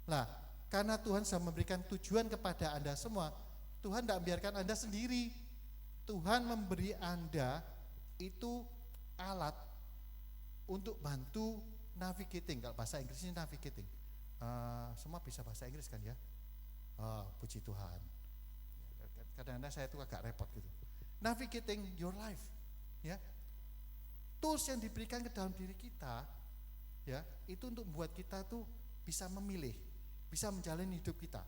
Nah, karena Tuhan sudah memberikan tujuan kepada Anda semua, Tuhan tidak membiarkan Anda sendiri. Tuhan memberi Anda itu alat untuk bantu navigating. Kalau bahasa Inggrisnya navigating. Semua bisa bahasa Inggris kan ya? Puji Tuhan. Kadang-kadang saya tuh agak repot gitu. Navigating your life, ya. Tools yang diberikan ke dalam diri kita, ya, itu untuk membuat kita tuh bisa memilih, bisa menjalani hidup kita,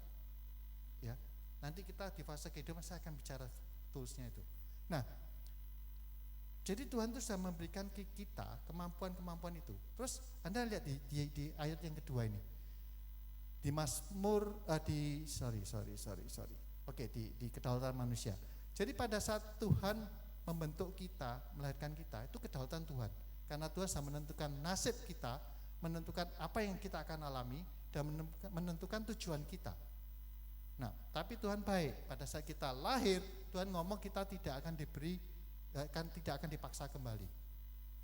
ya. Nanti kita di fase kehidupan saya akan bicara toolsnya itu. Nah, jadi Tuhan tuh sudah memberikan ke kita kemampuan-kemampuan itu. Terus Anda lihat di ayat yang kedua ini, di Mazmur, Oke, di kedaulatan manusia. Jadi pada saat Tuhan membentuk kita, melahirkan kita, itu kedaulatan Tuhan. Karena Tuhan sudah menentukan nasib kita, menentukan apa yang kita akan alami, dan menentukan tujuan kita. Nah, tapi Tuhan baik. Pada saat kita lahir, Tuhan ngomong kita tidak akan tidak akan dipaksa kembali.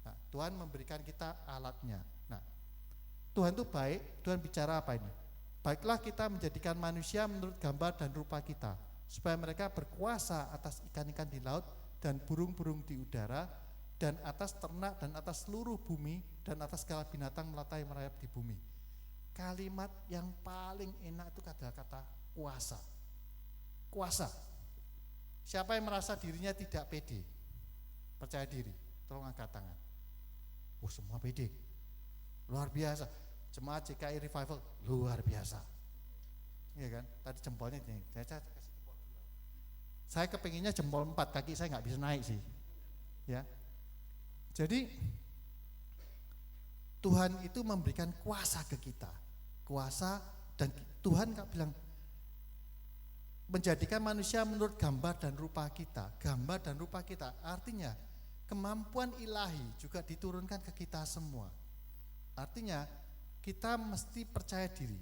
Nah, Tuhan memberikan kita alatnya. Nah, Tuhan itu baik. Tuhan bicara apa ini? Baiklah kita menjadikan manusia menurut gambar dan rupa kita, supaya mereka berkuasa atas ikan-ikan di laut dan burung-burung di udara, dan atas ternak dan atas seluruh bumi, dan atas segala binatang melata yang merayap di bumi. Kalimat yang paling enak itu adalah kata kuasa. Kuasa. Siapa yang merasa dirinya tidak pede, percaya diri, tolong angkat tangan. Oh, semua pede. Luar biasa. Jemaat JKI Revival luar biasa. Iya kan? Tadi jempolnya ini. Saya kasih jempol 2. Saya kepinginnya jempol 4, kaki saya nggak bisa naik sih. Ya. Jadi Tuhan itu memberikan kuasa ke kita. Kuasa Dan Tuhan bilang menjadikan manusia menurut gambar dan rupa kita. Gambar dan rupa kita artinya kemampuan ilahi juga diturunkan ke kita semua. Artinya kita mesti percaya diri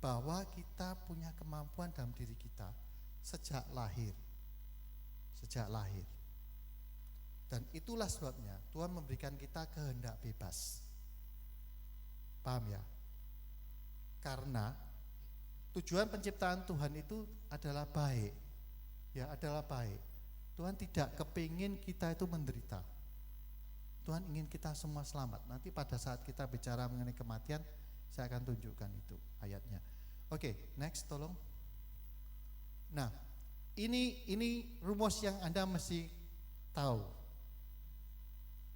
bahwa kita punya kemampuan dalam diri kita sejak lahir. Sejak lahir. Dan itulah sebabnya Tuhan memberikan kita kehendak bebas. Paham ya? Karena tujuan penciptaan Tuhan itu adalah baik. Ya, adalah baik. Tuhan tidak kepingin kita itu menderita. Tuhan ingin kita semua selamat. Nanti pada saat kita bicara mengenai kematian, saya akan tunjukkan itu ayatnya. Oke, next tolong. Nah, ini rumus yang Anda mesti tahu.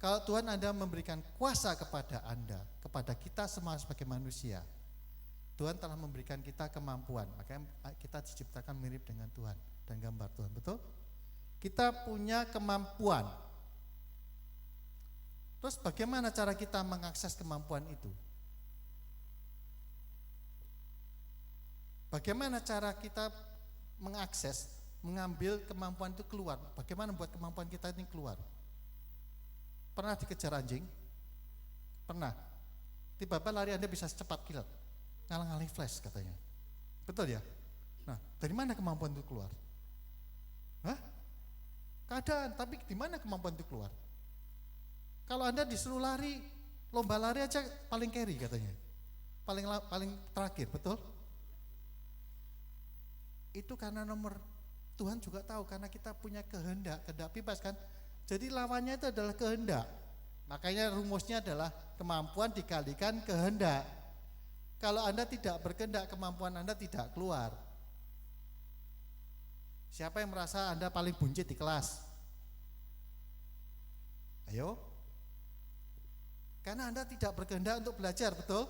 Kalau Tuhan Anda memberikan kuasa kepada Anda, kepada kita semua sebagai manusia, Tuhan telah memberikan kita kemampuan. Makanya kita diciptakan mirip dengan Tuhan dan gambar Tuhan, betul? Kita punya kemampuan. Terus bagaimana cara kita mengakses kemampuan itu? Bagaimana cara kita mengakses, mengambil kemampuan itu keluar? Bagaimana membuat kemampuan kita ini keluar? Pernah dikejar anjing? Pernah. Tiba-tiba lari Anda bisa secepat kilat. Ngalang-ngaling flash katanya. Betul ya? Nah, dari mana kemampuan itu keluar? Hah? Keadaan, tapi di mana kemampuan itu keluar? Kalau Anda disuruh lari, lomba lari aja paling carry katanya. Paling terakhir, betul? Itu karena Tuhan juga tahu karena kita punya kehendak bebas kan. Jadi lawannya itu adalah kehendak. Makanya rumusnya adalah kemampuan dikalikan kehendak. Kalau Anda tidak berkehendak, kemampuan Anda tidak keluar. Siapa yang merasa Anda paling buncit di kelas? Ayo. Karena Anda tidak berkehendak untuk belajar, betul?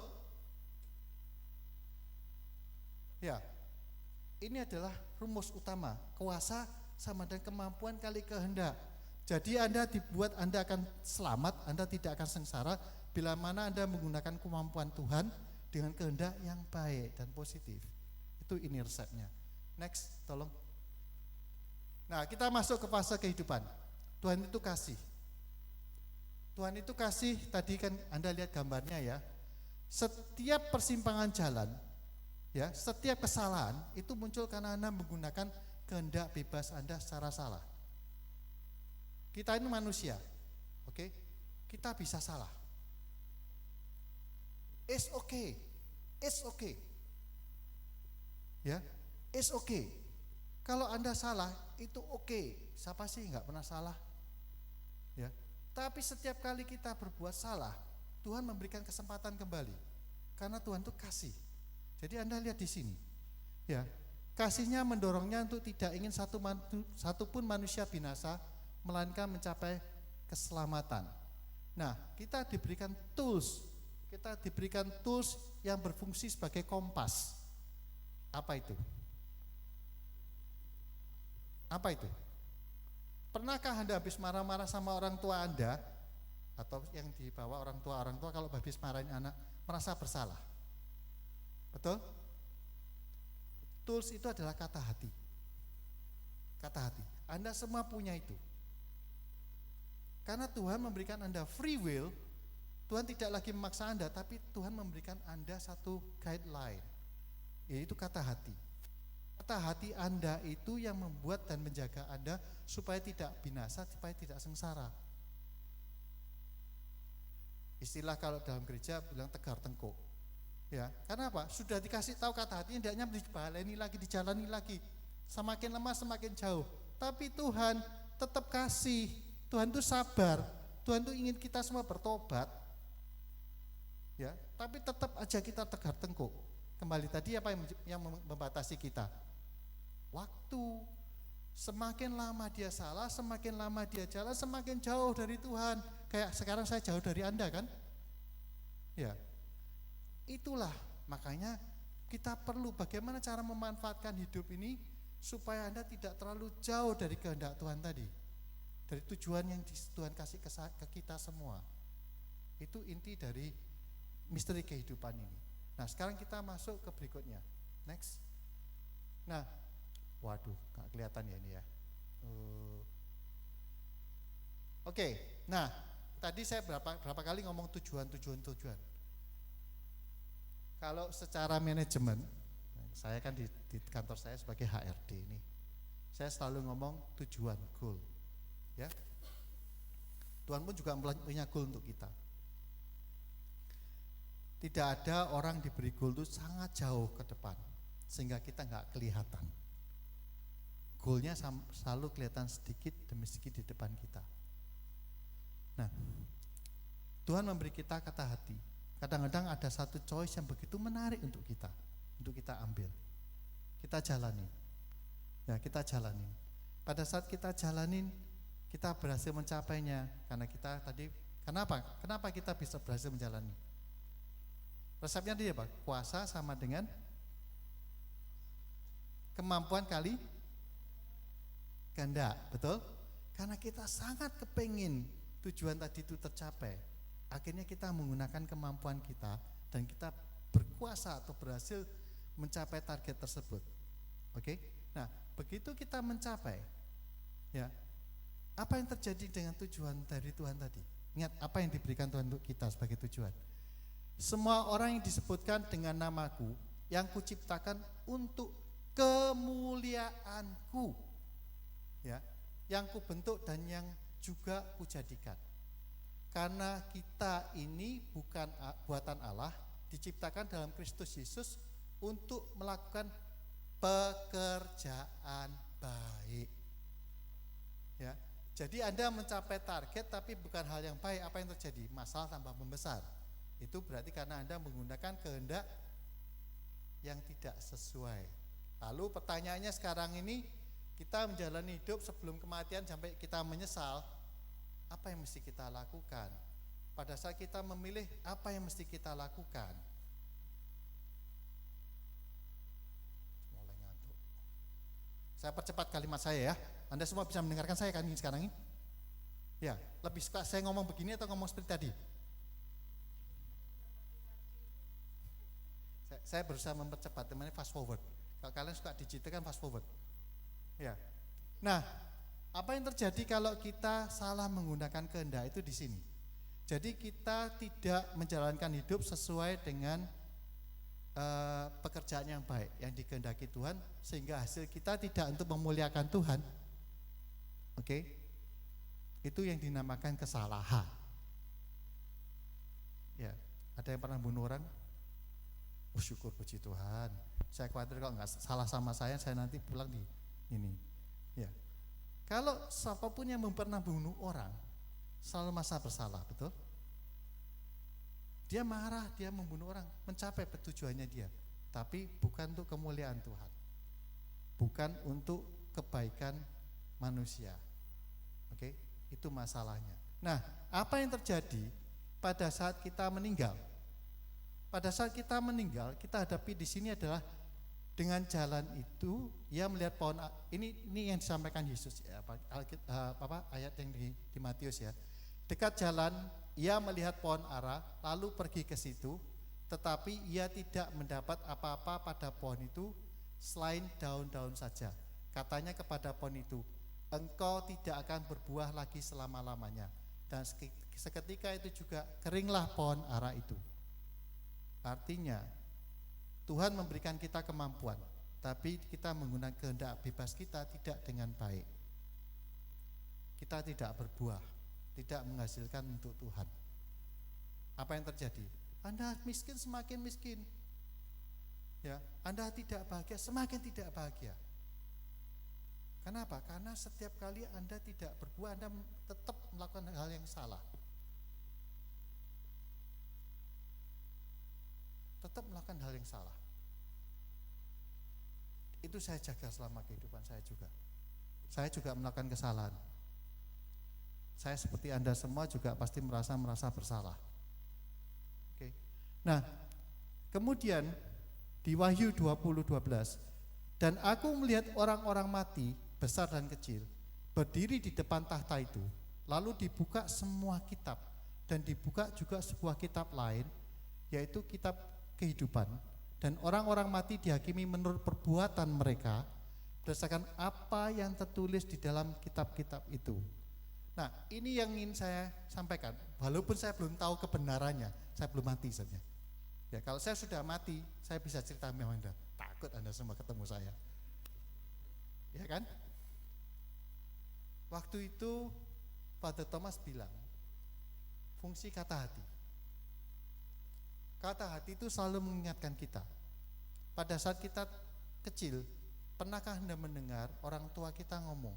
Ya. Ini adalah rumus utama. Kuasa sama dengan kemampuan kali kehendak. Jadi Anda dibuat Anda akan selamat, Anda tidak akan sengsara bila mana Anda menggunakan kemampuan Tuhan dengan kehendak yang baik dan positif. Itu ini resepnya. Next, tolong. Nah, kita masuk ke fase kehidupan. Tuhan itu kasih. Tuhan itu kasih, tadi kan Anda lihat gambarnya ya. Setiap persimpangan jalan, ya, setiap kesalahan itu muncul karena Anda menggunakan kehendak bebas Anda secara salah. Kita ini manusia, oke? Kita bisa salah. It's okay. Ya, it's okay. Kalau Anda salah itu oke. Siapa sih nggak pernah salah? Ya. Tapi setiap kali kita berbuat salah, Tuhan memberikan kesempatan kembali. Karena Tuhan itu kasih. Jadi Anda lihat di sini. Ya. Kasihnya mendorongnya untuk tidak ingin satupun manusia binasa, melainkan mencapai keselamatan. Nah, kita diberikan tools yang berfungsi sebagai kompas. Apa itu? Apa itu? Pernahkah Anda habis marah-marah sama orang tua Anda, atau yang dibawa orang tua kalau habis marahin anak, merasa bersalah? Betul? Tools itu adalah kata hati. Kata hati. Anda semua punya itu. Karena Tuhan memberikan Anda free will, Tuhan tidak lagi memaksa Anda, tapi Tuhan memberikan Anda satu guideline, yaitu kata hati. Kata hati Anda itu yang membuat dan menjaga Anda supaya tidak binasa, supaya tidak sengsara. Istilah kalau dalam gereja bilang tegar tengkuk. Ya, karena apa? Sudah dikasih tahu kata hati, hendaknya dibaleni lagi, dijalani lagi. Semakin lama semakin jauh. Tapi Tuhan tetap kasih. Tuhan itu sabar. Tuhan itu ingin kita semua bertobat. Ya, tapi tetap aja kita tegar tengkuk. Kembali tadi apa yang membatasi kita? Waktu. Semakin lama dia salah, semakin lama dia jalan, semakin jauh dari Tuhan. Kayak sekarang saya jauh dari Anda kan? Ya. Itulah makanya kita perlu bagaimana cara memanfaatkan hidup ini supaya Anda tidak terlalu jauh dari kehendak Tuhan tadi, dari tujuan yang Tuhan kasih ke kita semua. Itu inti dari misteri kehidupan ini. Nah, sekarang kita masuk ke berikutnya. Next. Nah, waduh, nggak kelihatan ya ini ya. Oke, nah tadi saya berapa kali ngomong tujuan. Kalau secara manajemen, saya kan di kantor saya sebagai HRD ini, saya selalu ngomong tujuan, goal, ya. Tuhan pun juga punya goal untuk kita. Tidak ada orang diberi goal itu sangat jauh ke depan sehingga kita nggak kelihatan. Goalnya selalu kelihatan sedikit demi sedikit di depan kita. Nah, Tuhan memberi kita kata hati. Kadang-kadang ada satu choice yang begitu menarik untuk kita ambil. Kita jalanin. Ya, kita jalanin. Pada saat kita jalanin, kita berhasil mencapainya karena kita tadi kenapa kita bisa berhasil menjalani? Resepnya dia apa? Kuasa sama dengan kemampuan kali kehendak, betul? Karena kita sangat kepingin tujuan tadi itu tercapai. Akhirnya kita menggunakan kemampuan kita dan kita berkuasa atau berhasil mencapai target tersebut. Oke? Nah, begitu kita mencapai, ya, apa yang terjadi dengan tujuan dari Tuhan tadi? Ingat apa yang diberikan Tuhan untuk kita sebagai tujuan. Semua orang yang disebutkan dengan namaku yang kuciptakan untuk kemuliaanku, ya, yang kubentuk dan yang juga kujadikan. Karena kita ini bukan buatan Allah, diciptakan dalam Kristus Yesus untuk melakukan pekerjaan baik. Ya, jadi Anda mencapai target tapi bukan hal yang baik, apa yang terjadi? Masalah tambah membesar. Itu berarti karena Anda menggunakan kehendak yang tidak sesuai. Lalu pertanyaannya sekarang ini, kita menjalani hidup sebelum kematian sampai kita menyesal, apa yang mesti kita lakukan? Pada saat kita memilih, apa yang mesti kita lakukan? Mulai ngantuk. Saya percepat kalimat saya ya. Anda semua bisa mendengarkan saya kan ini sekarang ini? Ya, lebih suka saya ngomong begini atau ngomong seperti tadi? Saya berusaha mempercepat, namanya fast forward. Kalau kalian suka digital kan fast forward. Ya. Nah, apa yang terjadi kalau kita salah menggunakan kehendak itu di sini? Jadi kita tidak menjalankan hidup sesuai dengan pekerjaan yang baik yang dikehendaki Tuhan, sehingga hasil kita tidak untuk memuliakan Tuhan. Oke? Itu yang dinamakan kesalahan. Ya, ada yang pernah bunuh orang? Oh, syukur puji Tuhan. Saya khawatir kalau nggak salah sama saya nanti pulang di ini. Ya. Kalau siapapun yang pernah bunuh orang selalu merasa bersalah, betul? Dia marah, dia membunuh orang, mencapai tujuannya dia, tapi bukan untuk kemuliaan Tuhan, bukan untuk kebaikan manusia. Oke, itu masalahnya. Nah, apa yang terjadi pada saat kita meninggal? Pada saat kita meninggal, kita hadapi di sini adalah dengan jalan itu, ia melihat pohon ini yang disampaikan Yesus ya, ayat yang di Matius ya. Dekat jalan ia melihat pohon ara, lalu pergi ke situ, tetapi ia tidak mendapat apa-apa pada pohon itu selain daun-daun saja. Katanya kepada pohon itu, engkau tidak akan berbuah lagi selama-lamanya. Dan seketika itu juga keringlah pohon ara itu. Artinya Tuhan memberikan kita kemampuan, tapi kita menggunakan kehendak bebas kita tidak dengan baik. Kita tidak berbuah, tidak menghasilkan untuk Tuhan. Apa yang terjadi? Anda miskin semakin miskin. Ya, Anda tidak bahagia semakin tidak bahagia. Kenapa? Karena setiap kali Anda tidak berbuah, Anda tetap melakukan hal yang salah. Tetap melakukan hal yang salah. Itu saya jaga selama kehidupan saya juga. Saya juga melakukan kesalahan. Saya seperti Anda semua juga pasti merasa bersalah. Oke. Nah, kemudian di Wahyu 20:12, dan aku melihat orang-orang mati besar dan kecil berdiri di depan tahta itu, lalu dibuka semua kitab dan dibuka juga sebuah kitab lain, yaitu kitab kehidupan, dan orang-orang mati dihakimi menurut perbuatan mereka berdasarkan apa yang tertulis di dalam kitab-kitab itu. Nah, ini yang ingin saya sampaikan. Walaupun saya belum tahu kebenarannya, saya belum mati saja. Ya, kalau saya sudah mati, saya bisa cerita sama Anda. Takut Anda semua ketemu saya. Ya kan? Waktu itu Father Thomas bilang, fungsi kata hati. Kata hati itu selalu mengingatkan kita. Pada saat kita kecil, pernahkah Anda mendengar orang tua kita ngomong,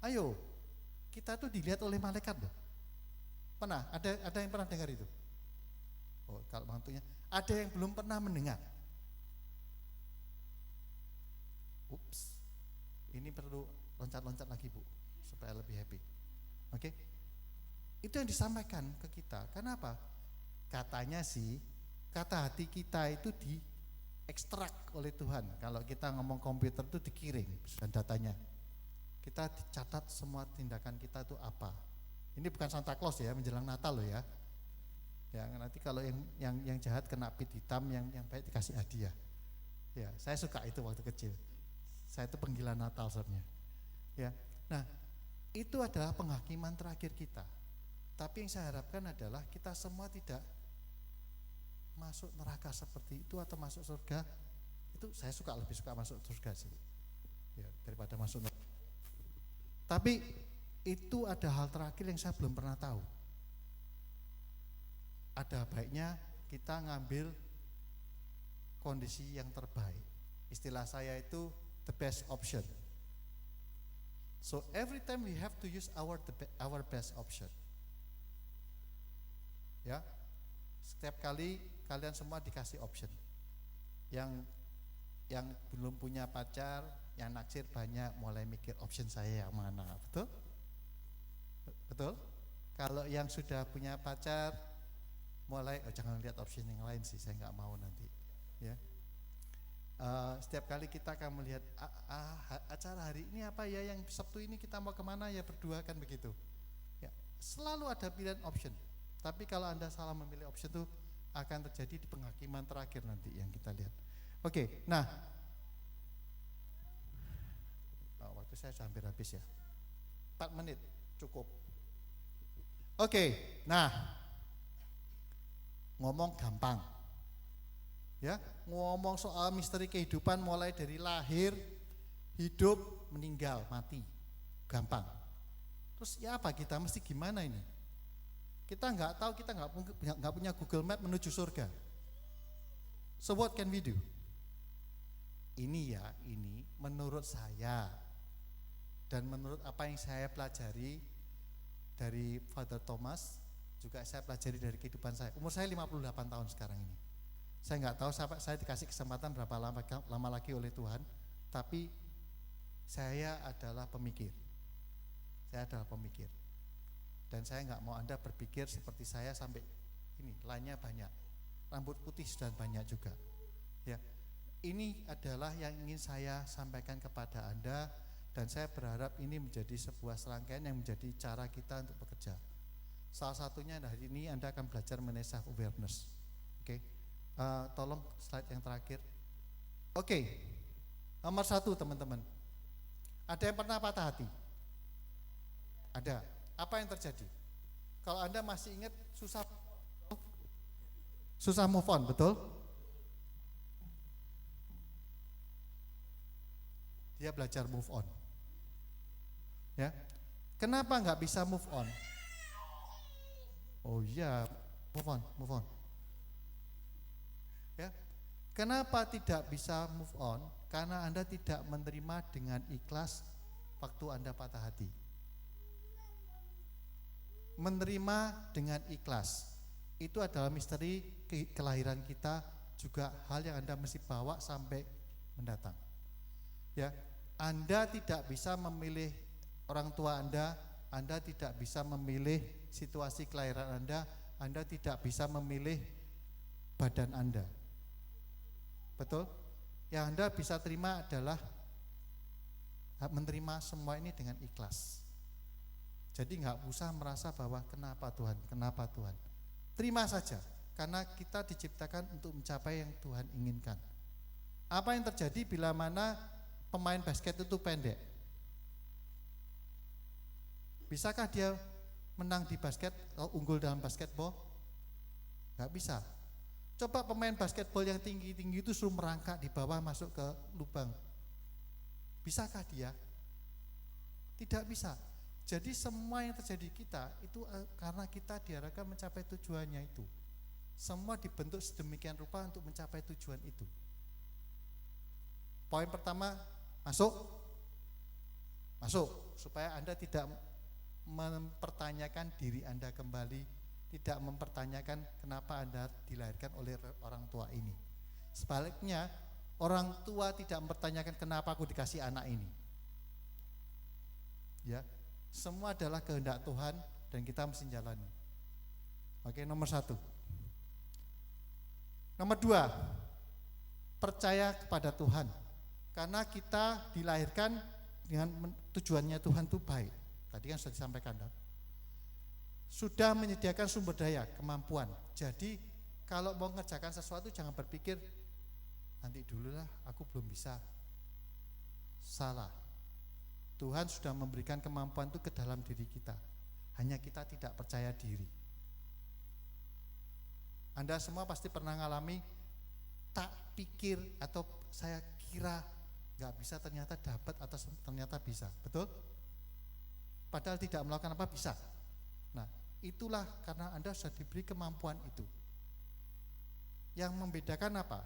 ayo kita tuh dilihat oleh malaikat loh. Pernah? Ada yang pernah dengar itu? Oh, kalau mantunya, ada yang belum pernah mendengar. Ups, ini perlu loncat-loncat lagi Bu, supaya lebih happy. Oke? Itu yang disampaikan ke kita. Kenapa? Katanya sih, kata hati kita itu diekstrak oleh Tuhan. Kalau kita ngomong komputer itu dikirim dan datanya. Kita dicatat semua tindakan kita itu apa. Ini bukan Santa Claus ya, menjelang Natal loh ya. Ya, nanti kalau yang jahat kena pit hitam, yang baik dikasih hadiah. Ya, saya suka itu waktu kecil. Saya itu penggila Natal sebenarnya. Ya. Nah, itu adalah penghakiman terakhir kita. Tapi yang saya harapkan adalah kita semua tidak masuk neraka seperti itu atau masuk surga. Itu saya lebih suka masuk surga sih. Ya, daripada masuk neraka. Tapi itu ada hal terakhir yang saya belum pernah tahu. Ada baiknya kita ngambil kondisi yang terbaik. Istilah saya itu the best option. So every time we have to use our best option. Ya, setiap kali kalian semua dikasih option. Yang belum punya pacar, yang naksir banyak, mulai mikir option saya yang mana, betul? Betul? Kalau yang sudah punya pacar, mulai jangan lihat option yang lain sih, saya nggak mau nanti. Ya. Setiap kali kita akan melihat acara hari ini apa ya, yang Sabtu ini kita mau kemana ya, berdua kan begitu. Ya, selalu ada pilihan option. Tapi kalau Anda salah memilih option itu akan terjadi di penghakiman terakhir nanti yang kita lihat. Oke, nah waktu saya sudah hampir habis ya. 4 menit cukup. Oke, nah ngomong gampang. Ya, ngomong soal misteri kehidupan mulai dari lahir, hidup, meninggal, mati, gampang. Terus ya apa, kita mesti gimana ini? Kita nggak tahu, kita nggak punya Google Map menuju surga. So what can we do? Ini menurut saya dan menurut apa yang saya pelajari dari Father Thomas, juga saya pelajari dari kehidupan saya. Umur saya 58 tahun sekarang ini. Saya nggak tahu saya dikasih kesempatan berapa lama lagi oleh Tuhan, tapi saya adalah pemikir. Saya adalah pemikir. Dan saya nggak mau Anda berpikir seperti saya sampai ini, lainnya banyak. Rambut putih sudah banyak juga. Ya. Ini adalah yang ingin saya sampaikan kepada Anda, dan saya berharap ini menjadi sebuah serangkaian yang menjadi cara kita untuk bekerja. Salah satunya hari ini Anda akan belajar mengenai self awareness. Oke. Tolong slide yang terakhir. Oke. Nomor 1 teman-teman. Ada yang pernah patah hati? Ada. Apa yang terjadi? Kalau Anda masih ingat susah move on, betul? Dia belajar move on. Ya. Kenapa nggak bisa move on? Oh iya, move on. Ya. Kenapa tidak bisa move on? Karena Anda tidak menerima dengan ikhlas waktu Anda patah hati. Menerima dengan ikhlas itu adalah misteri kelahiran kita, juga hal yang Anda mesti bawa sampai mendatang. Ya, Anda tidak bisa memilih orang tua Anda tidak bisa memilih situasi kelahiran Anda tidak bisa memilih badan Anda. Betul? Yang Anda bisa terima adalah menerima semua ini dengan ikhlas. Jadi nggak usah merasa bahwa kenapa Tuhan. Terima saja. Karena kita diciptakan untuk mencapai yang Tuhan inginkan. Apa yang terjadi bila mana pemain basket itu pendek? Bisakah dia menang di basket atau unggul dalam basketball? Gak bisa. Coba pemain basketball yang tinggi-tinggi itu suruh merangkak di bawah masuk ke lubang. Bisakah dia? Tidak bisa. Jadi semua yang terjadi kita itu karena kita diarahkan mencapai tujuannya itu. Semua dibentuk sedemikian rupa untuk mencapai tujuan itu. Poin pertama, masuk supaya Anda tidak mempertanyakan diri Anda kembali, tidak mempertanyakan kenapa Anda dilahirkan oleh orang tua ini. Sebaliknya, orang tua tidak mempertanyakan kenapa aku dikasih anak ini. Ya, semua adalah kehendak Tuhan dan kita mesti jalani. Oke, nomor 1. Nomor 2, percaya kepada Tuhan. Karena kita dilahirkan dengan tujuannya Tuhan itu baik. Tadi kan sudah disampaikan, sudah menyediakan sumber daya, kemampuan. Jadi kalau mau mengerjakan sesuatu jangan berpikir nanti dulu lah, aku belum bisa. Salah. Tuhan sudah memberikan kemampuan itu ke dalam diri kita. Hanya kita tidak percaya diri. Anda semua pasti pernah mengalami tak pikir atau saya kira gak bisa, ternyata dapat atau ternyata bisa. Betul? Padahal tidak melakukan apa bisa. Nah, itulah karena Anda sudah diberi kemampuan itu. Yang membedakan apa?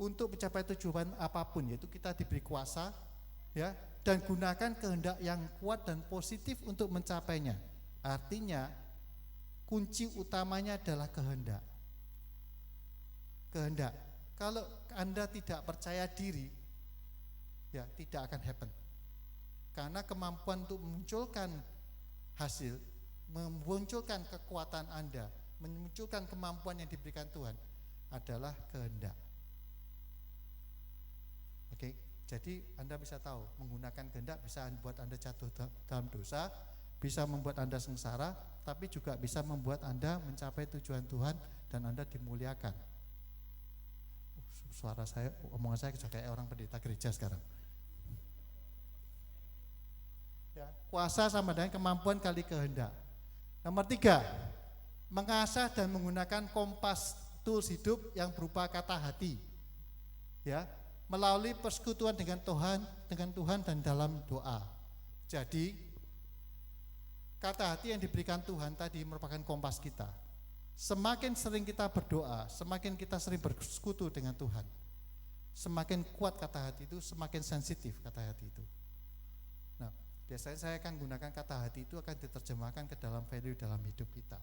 Untuk mencapai tujuan apapun, yaitu kita diberi kuasa, ya, dan gunakan kehendak yang kuat dan positif untuk mencapainya. Artinya kunci utamanya adalah kehendak. Kehendak. Kalau Anda tidak percaya diri, ya tidak akan happen. Karena kemampuan untuk memunculkan hasil, memunculkan kekuatan Anda, memunculkan kemampuan yang diberikan Tuhan adalah kehendak. Oke, jadi Anda bisa tahu menggunakan kehendak bisa membuat Anda jatuh dalam dosa, bisa membuat Anda sengsara, tapi juga bisa membuat Anda mencapai tujuan Tuhan dan Anda dimuliakan. Suara saya, omongan saya kayak orang pendeta gereja sekarang. Ya, kuasa sama dengan kemampuan kali kehendak. Nomor 3, mengasah dan menggunakan kompas tools hidup yang berupa kata hati. Ya, melalui persekutuan dengan Tuhan dan dalam doa. Jadi kata hati yang diberikan Tuhan tadi merupakan kompas kita. Semakin sering kita berdoa, semakin kita sering bersekutu dengan Tuhan, semakin kuat kata hati itu, semakin sensitif kata hati itu. Nah, biasanya saya akan gunakan kata hati itu akan diterjemahkan ke dalam value dalam hidup kita.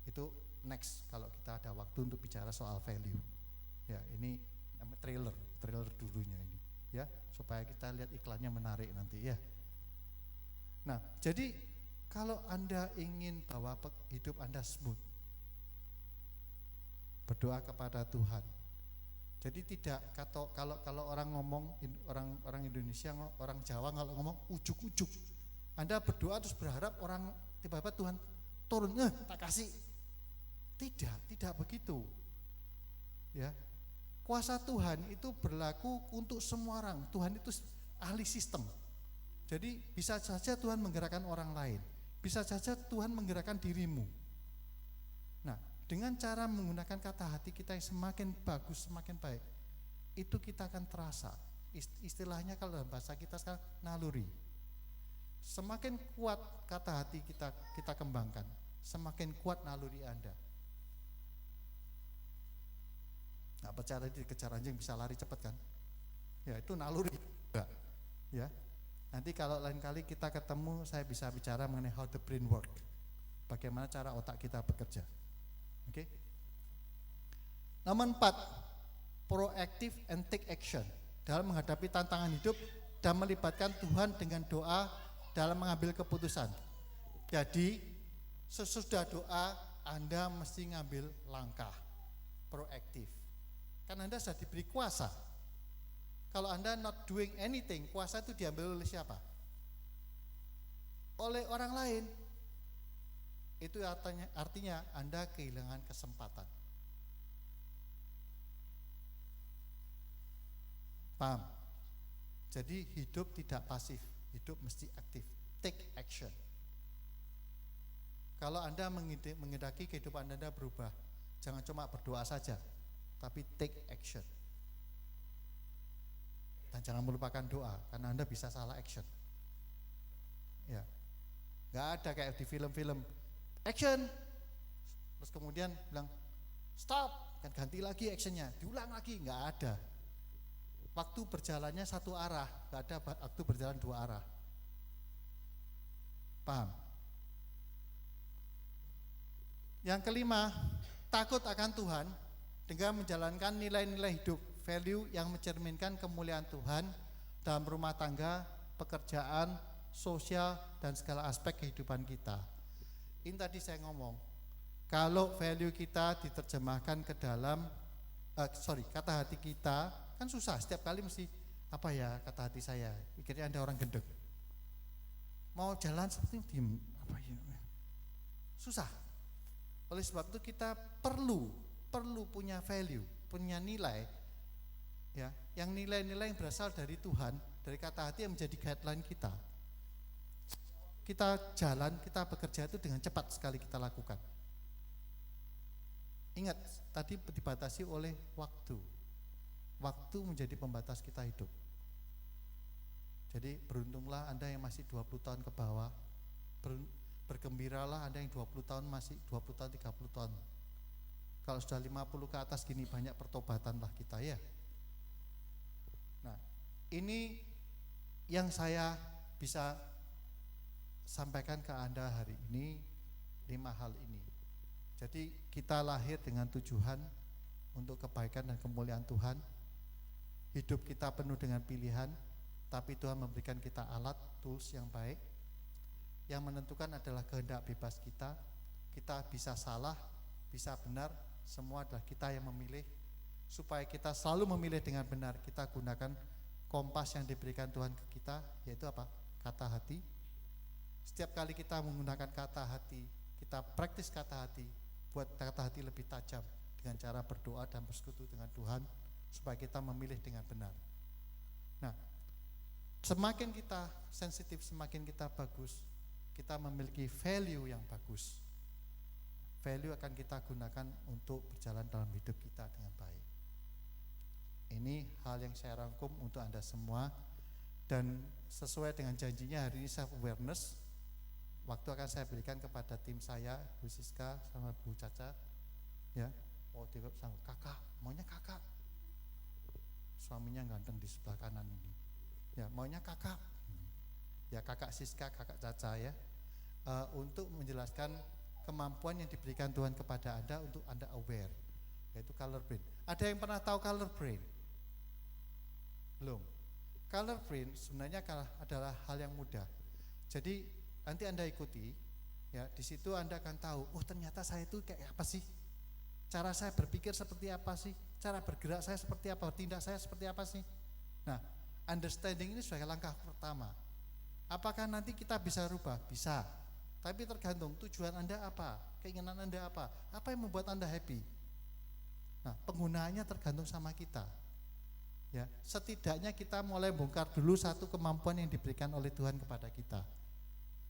Itu next kalau kita ada waktu untuk bicara soal value. Ya, ini trailer dulunya ini, ya, supaya kita lihat iklannya menarik nanti, ya. Nah, jadi kalau Anda ingin bahwa hidup Anda smooth, berdoa kepada Tuhan. Jadi tidak kalau orang ngomong, orang Indonesia, orang Jawa kalau ngomong ujuk-ujuk. Anda berdoa terus berharap orang tiba-tiba Tuhan turun, tak kasih. Tidak begitu. Ya. Kuasa Tuhan itu berlaku untuk semua orang. Tuhan itu ahli sistem. Jadi bisa saja Tuhan menggerakkan orang lain. Bisa saja Tuhan menggerakkan dirimu. Nah, dengan cara menggunakan kata hati kita yang semakin bagus, semakin baik, itu kita akan terasa. Istilahnya kalau dalam bahasa kita sekarang naluri. Semakin kuat kata hati kita kembangkan, semakin kuat naluri Anda. Nggak percaya dikejar anjing bisa lari cepat kan? Ya itu naluri. Ya. Nanti kalau lain kali kita ketemu, saya bisa bicara mengenai how the brain work. Bagaimana cara otak kita bekerja. Oke? Nomor 4, proactive and take action. Dalam menghadapi tantangan hidup dan melibatkan Tuhan dengan doa dalam mengambil keputusan. Jadi sesudah doa Anda mesti ngambil langkah proaktif. Kan Anda sudah diberi kuasa. Kalau Anda not doing anything, kuasa itu diambil oleh siapa? Oleh orang lain. itu artinya Anda kehilangan kesempatan. Paham? Jadi hidup tidak pasif, hidup mesti aktif. Take action. Kalau Anda menghendaki kehidupan Anda berubah, jangan cuma berdoa saja, tapi take action. Dan jangan melupakan doa, karena Anda bisa salah action. Ya, nggak ada kayak di film-film action, terus kemudian bilang stop, kan ganti lagi actionnya, diulang lagi, nggak ada. Waktu berjalannya satu arah, nggak ada waktu berjalan dua arah. Paham? Yang kelima, takut akan Tuhan dengan menjalankan nilai-nilai hidup, value yang mencerminkan kemuliaan Tuhan dalam rumah tangga, pekerjaan, sosial, dan segala aspek kehidupan kita. Ini tadi saya ngomong, kalau value kita diterjemahkan ke dalam, kata hati kita, kan susah, setiap kali mesti, apa ya kata hati saya, pikirnya Anda orang gendeng. Mau jalan seperti diem, apa ya, susah. Oleh sebab itu kita perlu punya value, punya nilai, ya, yang nilai-nilai yang berasal dari Tuhan, dari kata hati yang menjadi guideline kita. Kita jalan, kita bekerja itu dengan cepat sekali kita lakukan. Ingat, tadi dibatasi oleh waktu. Waktu menjadi pembatas kita hidup. Jadi beruntunglah Anda yang masih 20 tahun ke bawah, bergembiralah Anda yang 20 tahun, masih 20 tahun, 30 tahun. Kalau sudah 50 ke atas gini, banyak pertobatan lah kita ya. Nah, ini yang saya bisa sampaikan ke Anda hari ini, 5 hal ini. Jadi kita lahir dengan tujuan untuk kebaikan dan kemuliaan Tuhan. Hidup kita penuh dengan pilihan, tapi Tuhan memberikan kita alat, tools yang baik. Yang menentukan adalah kehendak bebas kita. Kita bisa salah, bisa benar, semua adalah kita yang memilih. Supaya kita selalu memilih dengan benar, kita gunakan kompas yang diberikan Tuhan ke kita, yaitu apa? Kata hati. Setiap kali kita menggunakan kata hati, kita praktis kata hati, buat kata hati lebih tajam dengan cara berdoa dan bersekutu dengan Tuhan, supaya kita memilih dengan benar. Nah, semakin kita sensitif, semakin kita bagus, kita memiliki value yang bagus. Value akan kita gunakan untuk berjalan dalam hidup kita dengan baik. Ini hal yang saya rangkum untuk Anda semua, dan sesuai dengan janjinya hari ini self awareness. Waktu akan saya berikan kepada tim saya, Bu Siska sama Bu Caca, ya. Oh, dia sama kakak, maunya kakak. Suaminya ganteng di sebelah kanan ini. Ya, maunya kakak. Ya, kakak Siska, kakak Caca ya. Untuk menjelaskan kemampuan yang diberikan Tuhan kepada Anda untuk Anda aware, yaitu color brain. Ada yang pernah tahu color brain? Belum. Color brain sebenarnya adalah hal yang mudah. Jadi nanti Anda ikuti, ya, di situ Anda akan tahu, oh ternyata saya itu kayak apa sih? Cara saya berpikir seperti apa sih? Cara bergerak saya seperti apa? Bertindak saya seperti apa sih? Nah, understanding ini sebagai langkah pertama. Apakah nanti kita bisa rubah? Bisa. Tapi tergantung tujuan Anda apa, keinginan Anda apa yang membuat Anda happy. Nah, penggunaannya tergantung sama kita. Ya, setidaknya kita mulai bongkar dulu satu kemampuan yang diberikan oleh Tuhan kepada kita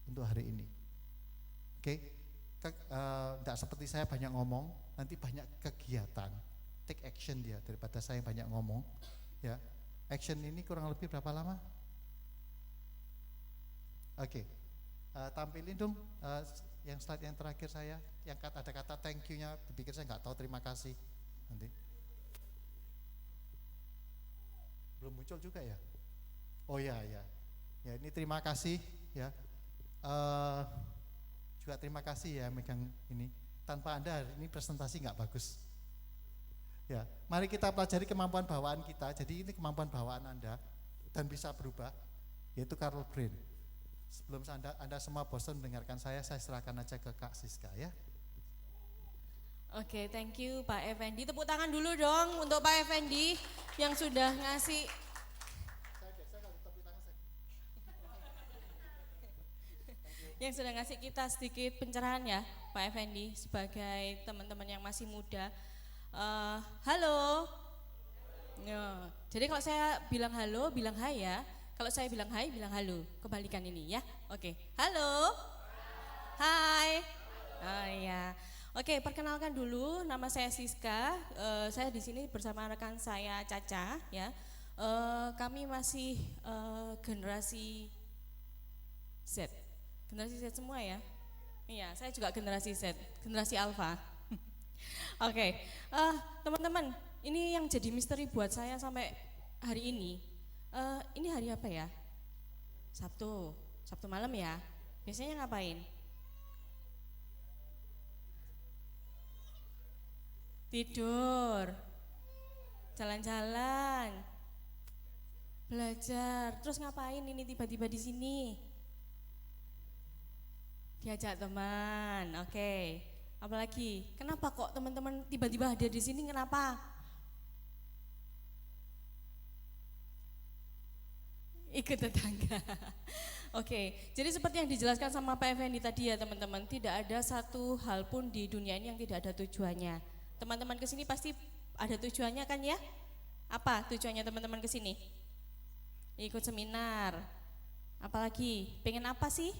untuk hari ini. Oke, tidak seperti saya banyak ngomong, nanti banyak kegiatan, take action dia daripada saya banyak ngomong. Ya, action ini kurang lebih berapa lama? Oke, tampilin dong yang slide yang terakhir saya, yang ada kata thank you-nya, dipikir saya nggak tahu terima kasih nanti. Belum muncul juga ya? Oh ya, ini terima kasih ya. Juga terima kasih ya megang ini. Tanpa Anda hari ini presentasi nggak bagus. Ya, mari kita pelajari kemampuan bawaan kita. Jadi ini kemampuan bawaan Anda dan bisa berubah, yaitu Carl Brain. Sebelum Anda semua bosan mendengarkan saya serahkan aja ke Kak Siska ya. Oke, thank you Pak Effendi. Tepuk tangan dulu dong untuk Pak Effendi yang sudah ngasih. yang sudah ngasih kita sedikit pencerahan ya Pak Effendi sebagai teman-teman yang masih muda. Halo. Ya, jadi kalau saya bilang halo, bilang hai ya. Kalau saya bilang hai, bilang halo. Kembalikan ini ya. Oke. Halo. Hai. Oh iya. Oke, perkenalkan dulu, nama saya Siska. Saya di sini bersama rekan saya Caca ya. Kami masih generasi Z. Generasi Z semua ya. Iya, saya juga generasi Z, generasi Alpha. Oke, teman-teman, ini yang jadi misteri buat saya sampai hari ini. Ini hari apa ya? Sabtu malam ya. Biasanya ngapain? Tidur, jalan-jalan, belajar. Terus ngapain ini tiba-tiba di sini? Diajak teman, oke. Apalagi, kenapa kok teman-teman tiba-tiba hadir di sini? Kenapa? Ikut tetangga. Oke, jadi seperti yang dijelaskan sama Pak Effendi tadi ya teman-teman, tidak ada satu hal pun di dunia ini yang tidak ada tujuannya. Teman-teman kesini pasti ada tujuannya kan ya? Apa tujuannya teman-teman kesini? Ikut seminar. Apalagi, pengen apa sih?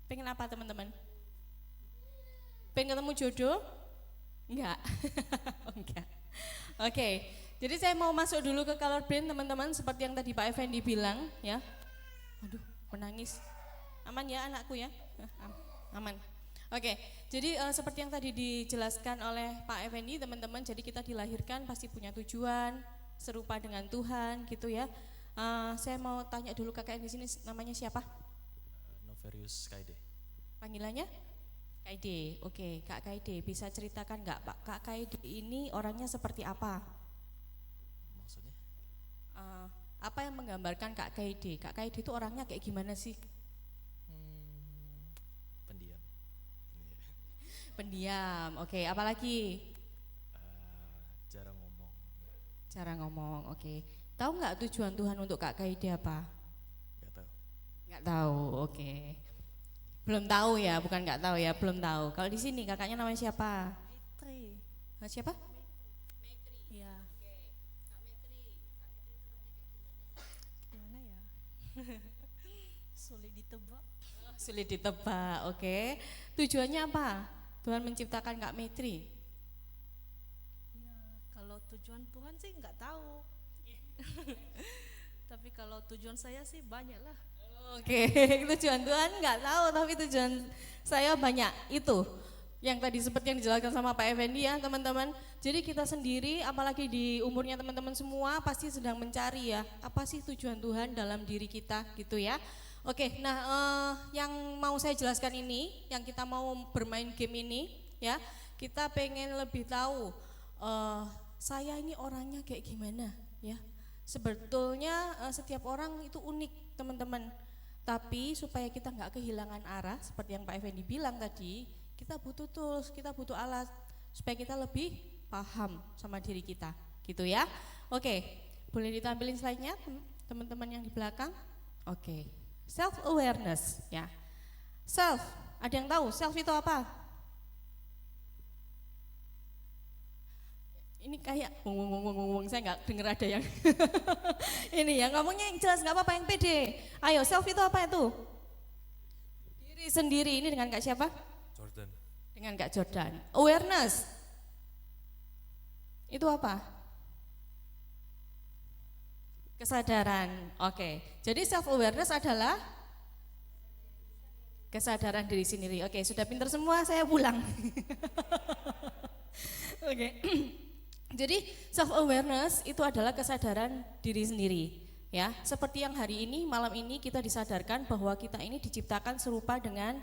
Pengen apa teman-teman? Pengen ketemu jodoh? Enggak. Enggak. Oke, jadi saya mau masuk dulu ke color brain teman-teman, seperti yang tadi Pak Effendi bilang ya. Aduh, menangis. Aman ya anakku ya? Aman. Oke, jadi seperti yang tadi dijelaskan oleh Pak Effendi teman-teman, jadi kita dilahirkan pasti punya tujuan, serupa dengan Tuhan gitu ya. Saya mau tanya dulu kakak yang di sini namanya siapa? Noverius Kaide. Panggilannya? Kaide. Oke, Kak Kaide, bisa ceritakan nggak Pak, Kak Kaide ini orangnya seperti apa? Maksudnya? Apa yang menggambarkan Kak Kaide? Kak Kaide itu orangnya kayak gimana sih? Pendiam. Pendiam. Oke, apalagi? Jarang ngomong. Cara ngomong. Oke. Tahu nggak tujuan Tuhan untuk Kak Kaide apa? Gak tahu. Nggak tahu. Oke. Belum tahu ya, bukan nggak tahu ya, belum tahu. Kalau di sini kakaknya namanya siapa? Metri. Siapa? Iya. Gimana ya? Sulit ditebak. Sulit ditebak. Oke. Tujuannya apa? Tuhan menciptakan Kak Metri. Ya, kalau tujuan Tuhan sih nggak tahu. Tapi kalau tujuan saya sih banyak lah. Oke, tujuan Tuhan nggak tahu, tapi tujuan saya banyak itu. Yang tadi seperti yang dijelaskan sama Pak Effendi ya teman-teman. Jadi kita sendiri, apalagi di umurnya teman-teman semua pasti sedang mencari ya, apa sih tujuan Tuhan dalam diri kita gitu ya. Oke, nah yang mau saya jelaskan ini, yang kita mau bermain game ini ya, kita pengen lebih tahu saya ini orangnya kayak gimana ya. Sebetulnya setiap orang itu unik teman-teman. Tapi supaya kita nggak kehilangan arah seperti yang Pak Effendi bilang tadi, kita butuh tools, kita butuh alat supaya kita lebih paham sama diri kita, gitu ya. Oke, boleh ditampilin slide-nya teman-teman yang di belakang. Oke, self awareness ya. Self, ada yang tahu self itu apa? Ini kayak saya nggak dengar ada yang ini ya, ngomongnya yang jelas nggak apa-apa, yang pede. Ayo, self itu apa itu? Diri sendiri. Ini dengan Kak siapa? Jordan. Dengan Kak Jordan. Awareness itu apa? Kesadaran. Oke, jadi self awareness adalah kesadaran diri sendiri. Oke, sudah pintar semua, saya pulang. Oke. Jadi self awareness itu adalah kesadaran diri sendiri ya. Seperti yang hari ini, malam ini kita disadarkan bahwa kita ini diciptakan serupa dengan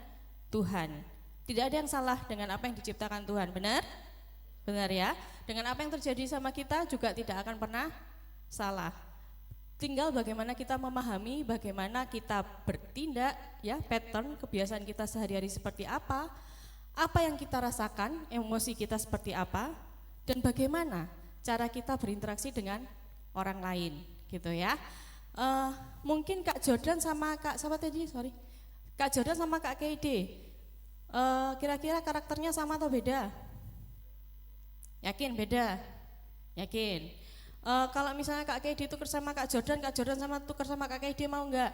Tuhan. Tidak ada yang salah dengan apa yang diciptakan Tuhan, benar? Benar ya. Dengan apa yang terjadi sama kita juga tidak akan pernah salah. Tinggal bagaimana kita memahami, bagaimana kita bertindak ya, pattern kebiasaan kita sehari-hari seperti apa yang kita rasakan, emosi kita seperti apa, dan bagaimana cara kita berinteraksi dengan orang lain gitu ya. Mungkin Kak Jordan sama Kak siapa tadi, sorry, Kak Jordan sama Kak Keide, kira-kira karakternya sama atau beda? Yakin beda? Yakin? Kalau misalnya Kak Keide tuker sama Kak Jordan sama tuker sama Kak Keide mau nggak?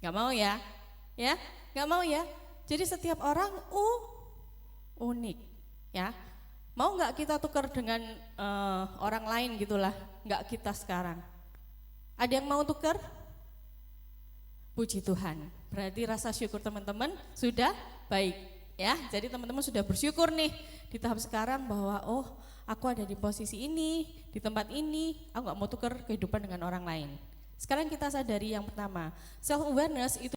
Nggak mau ya? Ya? Nggak mau ya? Jadi setiap orang unik, ya. Mau nggak kita tukar dengan orang lain gitulah? Nggak kita sekarang. Ada yang mau tukar? Puji Tuhan. Berarti rasa syukur teman-teman sudah baik, ya. Jadi teman-teman sudah bersyukur nih di tahap sekarang bahwa aku ada di posisi ini, di tempat ini, aku nggak mau tukar kehidupan dengan orang lain. Sekarang kita sadari yang pertama, self awareness itu